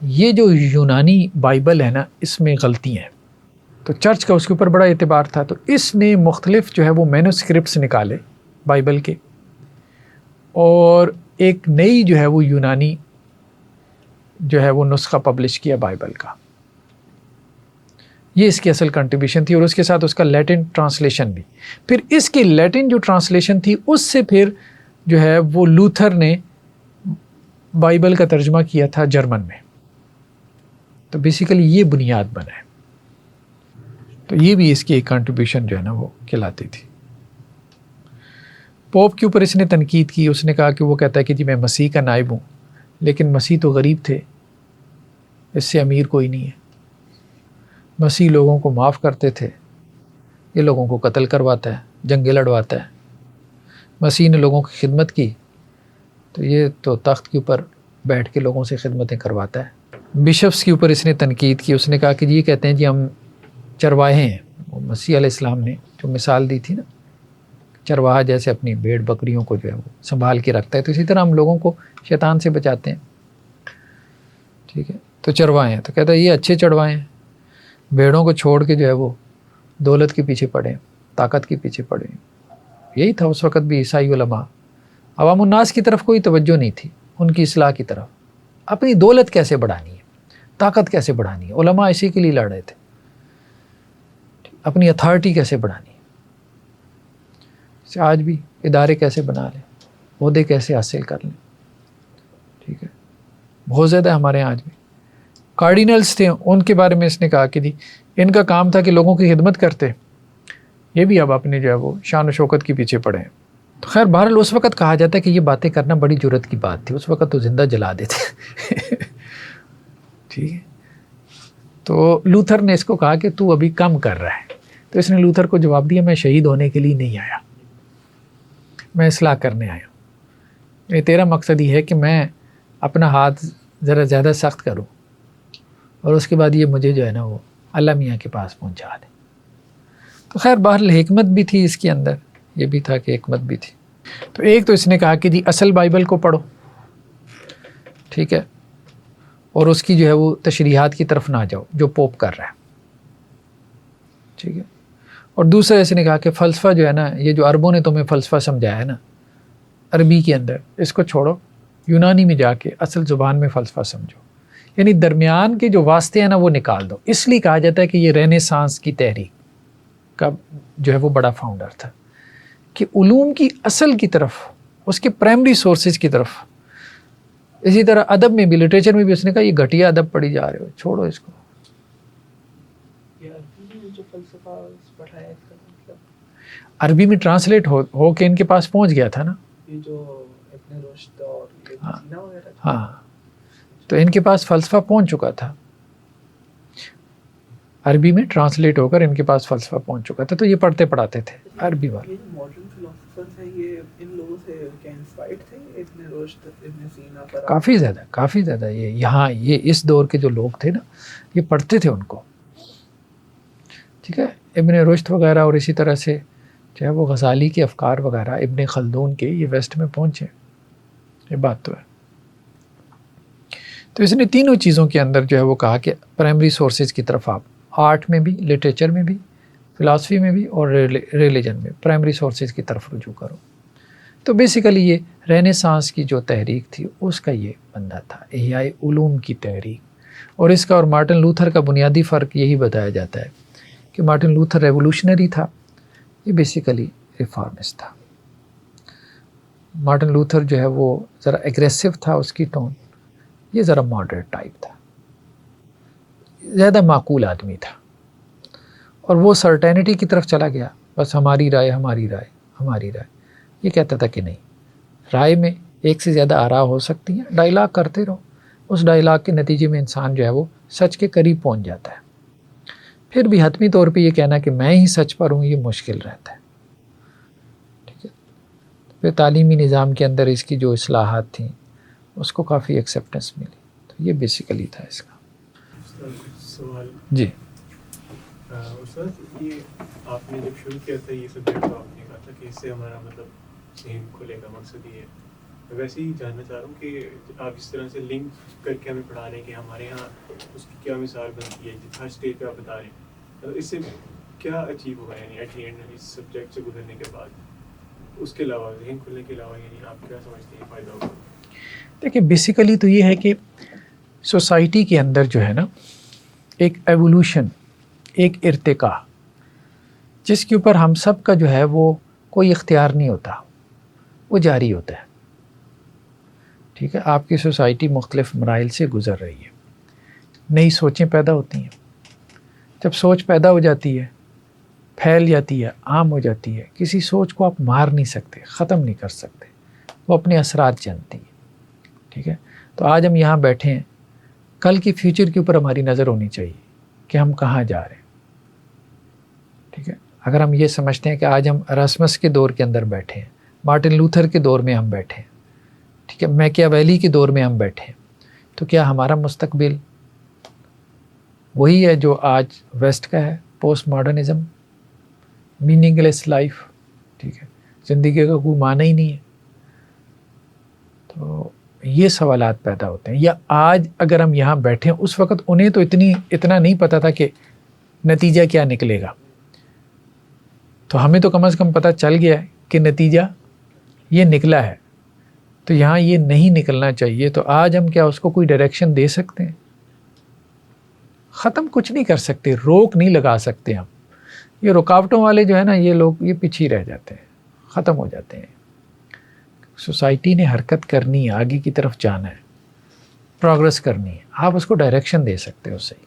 یہ جو یونانی بائبل ہے نا اس میں غلطیاں ہیں، تو چرچ کا اس کے اوپر بڑا اعتبار تھا، تو اس نے مختلف جو ہے وہ مینوسکرپٹس نکالے بائبل کے، اور ایک نئی جو ہے وہ یونانی جو ہے وہ نسخہ پبلش کیا بائبل کا۔ یہ اس کی اصل کنٹریبیوشن تھی، اور اس کے ساتھ اس کا لیٹن ٹرانسلیشن بھی۔ پھر اس کی لیٹن جو ٹرانسلیشن تھی اس سے پھر جو ہے وہ لوتھر نے بائبل کا ترجمہ کیا تھا جرمن میں، تو بیسیکلی یہ بنیاد بنا ہے، تو یہ بھی اس کی ایک کنٹریبیوشن جو ہے نا وہ کہلاتی تھی۔ پوپ کے اوپر اس نے تنقید کی، اس نے کہا کہ وہ کہتا ہے کہ جی میں مسیح کا نائب ہوں، لیکن مسیح تو غریب تھے، اس سے امیر کوئی نہیں ہے، مسیح لوگوں کو معاف کرتے تھے، یہ لوگوں کو قتل کرواتا ہے، جنگیں لڑواتا ہے، مسیح نے لوگوں کی خدمت کی تو یہ تو تخت کے اوپر بیٹھ کے لوگوں سے خدمتیں کرواتا ہے۔ بشپس کے اوپر اس نے تنقید کی، اس نے کہا کہ جی یہ کہتے ہیں جی ہم چرواہے ہیں، مسیح علیہ السلام نے جو مثال دی تھی نا، چرواہا جیسے اپنی بھیڑ بکریوں کو جو ہے وہ سنبھال کے رکھتا ہے، تو اسی طرح ہم لوگوں کو شیطان سے بچاتے ہیں، ٹھیک ہے، تو چرواہے ہیں، تو کہتا ہے یہ اچھے چرواہے ہیں، بھیڑوں کو چھوڑ کے جو ہے وہ دولت کے پیچھے پڑے، طاقت کے پیچھے پڑے۔ یہی تھا اس وقت بھی عیسائی علماء، عوام الناس کی طرف کوئی توجہ نہیں تھی، ان کی اصلاح کی طرف، اپنی دولت کیسے بڑھانی ہے، طاقت کیسے بڑھانی ہے، علماء اسی کے لیے لڑ رہے تھے، اپنی اتھارٹی کیسے بڑھانی ہے۔ آج بھی ادارے کیسے بنا لیں، عہدے کیسے حاصل کر لیں، ٹھیک ہے، بہت زیادہ ہمارے یہاں آج بھی کارڈینلز تھے، ان کے بارے میں اس نے کہا کہ جی ان کا کام تھا کہ لوگوں کی خدمت کرتے، یہ بھی اب اپنے جو ہے وہ شان و شوکت کے پیچھے پڑے ہیں۔ تو خیر بہرحال اس وقت کہا جاتا ہے کہ یہ باتیں کرنا بڑی جرت کی بات تھی، اس وقت تو زندہ جلا دیتے ٹھیک ہے، تو لوتھر نے اس کو کہا کہ تو ابھی کم کر رہا ہے، تو اس نے لوتھر کو جواب دیا میں شہید ہونے کے لیے نہیں آیا، میں اصلاح کرنے آیا ہوں، یہ تیرا مقصد ہی ہے کہ میں اپنا ہاتھ ذرا زیادہ سخت کروں اور اس کے بعد یہ مجھے جو ہے نا وہ اللہ میاں کے پاس پہنچا دے۔ تو خیر بہرحال حکمت بھی تھی اس کے اندر، یہ بھی تھا کہ حکمت بھی تھی۔ تو ایک تو اس نے کہا کہ جی اصل بائبل کو پڑھو، ٹھیک ہے، اور اس کی جو ہے وہ تشریحات کی طرف نہ جاؤ جو پوپ کر رہا ہے، ٹھیک ہے، اور دوسرا اس نے کہا کہ فلسفہ جو ہے نا، یہ جو عربوں نے تمہیں فلسفہ سمجھایا ہے نا عربی کے اندر، اس کو چھوڑو، یونانی میں جا کے اصل زبان میں فلسفہ سمجھو، یعنی درمیان کے جو واسطے ہیں نا وہ نکال دو۔ اس لیے کہا جاتا ہے کہ یہ رینیسانس کی تحریک کا جو ہے وہ بڑا فاؤنڈر تھا، کہ علوم کی اصل کی طرف، اس کے پرائمری سورسز کی طرف، اسی طرح ادب میں بھی، لٹریچر میں بھی اس نے کہا یہ گھٹیا ادب پڑھی جا رہے ہو، چھوڑو اس کو۔ عربی میں ٹرانسلیٹ ہو کے ان کے پاس پہنچ گیا تھا نا، یہ جو ابن رشد اور سینا وغیرہ، ہاں، تو ان کے پاس فلسفہ پہنچ چکا تھا، عربی میں ٹرانسلیٹ ہو کر ان کے پاس فلسفہ پہنچ چکا تھا، تو یہ پڑھتے پڑھاتے تھے عربی والے۔ یہ ماڈرن فلاسفرز ہیں یہ ان لوگوں سے کیا انسپائرڈ تھے، ابن رشد، ابن سینا پر؟ کافی زیادہ یہ یہاں یہ اس دور کے جو لوگ تھے نا یہ پڑھتے تھے ان کو، ٹھیک ہے، ابن رشد وغیرہ، اور اسی طرح سے جو ہے وہ غزالی کے افکار وغیرہ، ابن خلدون کے، یہ ویسٹ میں پہنچے، یہ بات تو ہے۔ تو اس نے تینوں چیزوں کے اندر جو ہے وہ کہا کہ پرائمری سورسز کی طرف آپ آرٹ میں بھی، لٹریچر میں بھی، فلاسفی میں بھی، اور ریلیجن میں پرائمری سورسز کی طرف رجوع کرو۔ تو بیسیکلی یہ رینیسانس کی جو تحریک تھی اس کا یہ بندہ تھا، احیاء علوم کی تحریک، اور اس کا اور مارٹن لوتھر کا بنیادی فرق یہی بتایا جاتا ہے کہ مارٹن لوتھر ریولوشنری تھا، یہ بیسیکلی ریفارمسٹ تھا۔ مارٹن لوتھر جو ہے وہ ذرا ایگریسو تھا اس کی ٹون، یہ ذرا ماڈریٹ ٹائپ تھا، زیادہ معقول آدمی تھا، اور وہ سرٹینٹی کی طرف چلا گیا، بس ہماری رائے ہماری رائے ہماری رائے، یہ کہتا تھا کہ نہیں، رائے میں ایک سے زیادہ آراء ہو سکتی ہیں، ڈائلاگ کرتے رہو، اس ڈائلاگ کے نتیجے میں انسان جو ہے وہ سچ کے قریب پہنچ جاتا ہے. پھر بھی حتمی طور پہ یہ کہنا کہ میں ہی سچ پر ہوں، یہ مشکل رہتا ہے. ٹھیک ہے، پھر تعلیمی نظام کے اندر اس کی جو اصلاحات تھیں اس کو کافی ایکسیپٹنس ملی. تو یہ بیسیکلی تھا اس کا. سوال جی استاد، یہ آپ نے جب شروع کیا تھا یہ سبجیکٹ تو آپ نے کہا تھا کہ اس سے ہمارا مطلب ذہن کھلے گا، مقصد یہ ہے. میں ویسے ہی جاننا چاہ رہا ہوں کہ آپ اس طرح سے لنک کر کے ہمیں پڑھا رہے ہیں کہ ہمارے یہاں اس کی کیا مثال بنتی ہے ہر اسٹیج پہ آپ بتا رہے ہیں، اس سے کیا اچیو ہوگا یعنی ایٹ دی اینڈ اس سبجیکٹ سے گزرنے کے بعد، اس کے علاوہ ذہن کھلنے کے علاوہ یعنی آپ کیا سمجھتے ہیں فائدہ ہوگا؟ دیکھیں بیسیکلی تو یہ ہے کہ سوسائٹی کے اندر جو ہے نا ایک ایوولوشن، ایک ارتقاء، جس کے اوپر ہم سب کا جو ہے وہ کوئی اختیار نہیں ہوتا، وہ جاری ہوتا ہے. ٹھیک ہے، آپ کی سوسائٹی مختلف مراحل سے گزر رہی ہے، نئی سوچیں پیدا ہوتی ہیں. جب سوچ پیدا ہو جاتی ہے، پھیل جاتی ہے، عام ہو جاتی ہے، کسی سوچ کو آپ مار نہیں سکتے، ختم نہیں کر سکتے، وہ اپنے اثرات جانتی ہے. ٹھیک ہے، تو آج ہم یہاں بیٹھے ہیں، کل کی فیوچر کے اوپر ہماری نظر ہونی چاہیے کہ ہم کہاں جا رہے ہیں. ٹھیک ہے، اگر ہم یہ سمجھتے ہیں کہ آج ہم راسمس کے دور کے اندر بیٹھے ہیں، مارٹن لوتھر کے دور میں ہم بیٹھے ہیں، ٹھیک ہے، میکیاویلی کے دور میں ہم بیٹھے ہیں، تو کیا ہمارا مستقبل وہی ہے جو آج ویسٹ کا ہے؟ پوسٹ ماڈرنزم، میننگ لیس لائف. ٹھیک ہے، زندگی کا کوئی معنی ہی نہیں ہے. تو یہ سوالات پیدا ہوتے ہیں. یا آج اگر ہم یہاں بیٹھے ہیں، اس وقت انہیں تو اتنا نہیں پتہ تھا کہ نتیجہ کیا نکلے گا، تو ہمیں تو کم از کم پتہ چل گیا ہے کہ نتیجہ یہ نکلا ہے. تو یہاں یہ نہیں نکلنا چاہیے. تو آج ہم کیا اس کو کوئی ڈائریکشن دے سکتے ہیں؟ ختم کچھ نہیں کر سکتے، روک نہیں لگا سکتے ہم. یہ رکاوٹوں والے جو ہے نا، یہ لوگ یہ پیچھے ہی رہ جاتے ہیں، ختم ہو جاتے ہیں. سوسائٹی نے حرکت کرنی ہے، آگے کی طرف جانا ہے، پروگرس کرنی ہے. آپ اس کو ڈائریکشن دے سکتے ہو صحیح.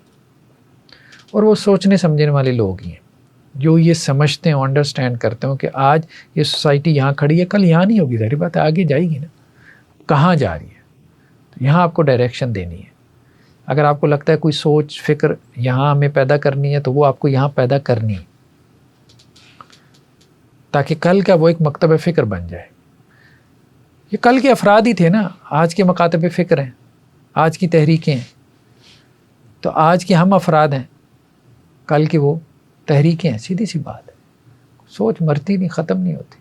اور وہ سوچنے سمجھنے والے لوگ ہی ہیں جو یہ سمجھتے ہیں، انڈرسٹینڈ کرتے ہوں کہ آج یہ سوسائٹی یہاں کھڑی ہے، کل یہاں نہیں ہوگی. ظاہر بات ہے آگے جائے گی نا، کہاں جا رہی ہے. تو یہاں آپ کو ڈائریکشن دینی ہے. اگر آپ کو لگتا ہے کوئی سوچ فکر یہاں ہمیں پیدا کرنی ہے، تو وہ آپ کو یہاں پیدا کرنی ہے، تاکہ کل کا وہ ایک مکتب فکر بن جائے. یہ کل کے افراد ہی تھے نا، آج کے مکاتب فکر ہیں، آج کی تحریکیں ہیں. تو آج کے ہم افراد ہیں، کل کی وہ تحریکیں ہیں. سیدھی سی بات ہے. سوچ مرتی نہیں، ختم نہیں ہوتی.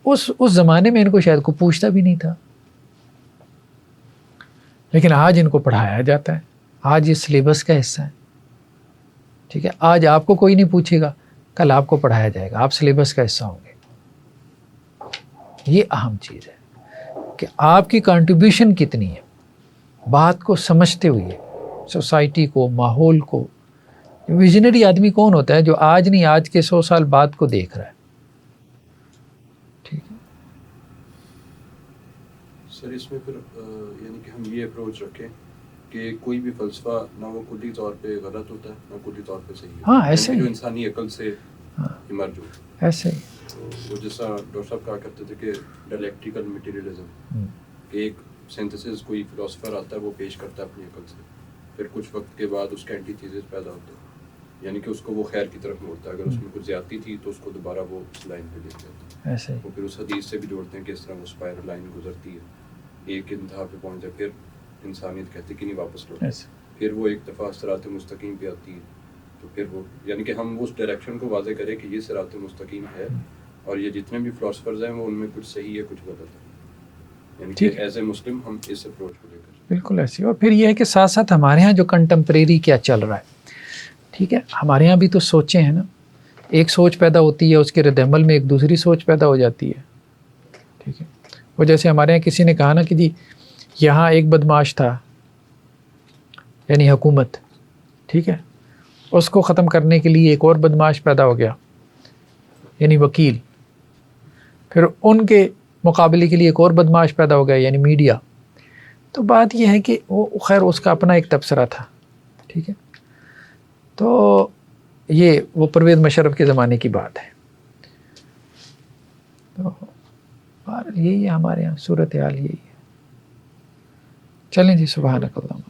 اس زمانے میں ان کو شاید کوئی پوچھتا بھی نہیں تھا، لیکن آج ان کو پڑھایا جاتا ہے. آج یہ سلیبس کا حصہ ہے. ٹھیک ہے، آج آپ کو کوئی نہیں پوچھے گا، کل آپ کو پڑھایا جائے گا، آپ سلیبس کا حصہ ہوں گے. یہ اہم چیز ہے کہ آپ کی کنٹریبیوشن کتنی ہے، بات کو سمجھتے ہوئے، سوسائٹی کو، ماحول کو. ویژنری آدمی کون ہوتا ہے؟ جو آج نہیں، آج کے 100 سال بعد کو دیکھ رہا ہے. ٹھیک ہے سر، اس میں پھر یعنی کہ ہم یہ اپروچ رکھیں کہ کوئی بھی فلسفہ نہ وہ کلی طور پہ غلط ہوتا ہے، نہ کلی طور پہ صحیح. ہاں ایسے جو ہی، انسانی عقل سے ایمرج ہو. ایسے ہی. وہ جیسا ڈاکٹر صاحب کہا کرتے تھے کہ ڈائلیکٹیکل میٹیریلزم، کہ ایک سینتھسس کوئی فلاسفر آتا ہے، وہ پیش کرتا ہے اپنی عقل سے، پھر کچھ وقت کے بعد اس کا اینٹی تھیسس پیدا ہوتا ہے، یعنی کہ اس کو وہ خیر کی طرف موڑتا ہے. اگر اس میں کچھ زیادتی تھی تو اس کو دوبارہ وہ اس لائن پہ لے جاتا ہے. ایسے ہی. وہ پھر اس حدیث سے بھی جوڑتے ہیں کہ اس طرح وہ اسپائرل لائن گزرتی ہے، ایک انتہا پہ پہنچ جائے، پھر انسانیت کہتی کہ نہیں واپس لوٹے، پھر وہ ایک دفعہ صراط مستقیم پہ آتی ہے. تو پھر وہ یعنی کہ ہم اس ڈائریکشن کو واضح کریں کہ یہ صراط مستقیم ہے، اور یہ جتنے بھی فلاسفرز ہیں وہ ان میں کچھ صحیح ہے، کچھ غلط ہے. یعنی کہ ایز اے مسلم ہم اس اپروچ کو لے کر بالکل ایسی. اور پھر یہ ہے کہ ساتھ ساتھ ہمارے ہاں جو کنٹمپریری کیا چل رہا ہے. ٹھیک ہے، ہمارے ہاں بھی تو سوچیں ہیں نا. ایک سوچ پیدا ہوتی ہے، اس کے رد عمل میں ایک دوسری سوچ پیدا ہو جاتی ہے. ٹھیک ہے، وہ جیسے ہمارے یہاں کسی نے کہا نا کہ جی یہاں ایک بدمعاش تھا، یعنی حکومت. ٹھیک ہے، اس کو ختم کرنے کے لیے ایک اور بدمعاش پیدا ہو گیا، یعنی وکیل. پھر ان کے مقابلے کے لیے ایک اور بدمعاش پیدا ہو گیا، یعنی میڈیا. تو بات یہ ہے کہ وہ خیر اس کا اپنا ایک تبصرہ تھا. ٹھیک ہے، تو یہ وہ پرویز مشرف کے زمانے کی بات ہے. تو یہی ہے ہمارے یہاں صورت حال یہی ہے. چلیں جی، سبحانک اللہم.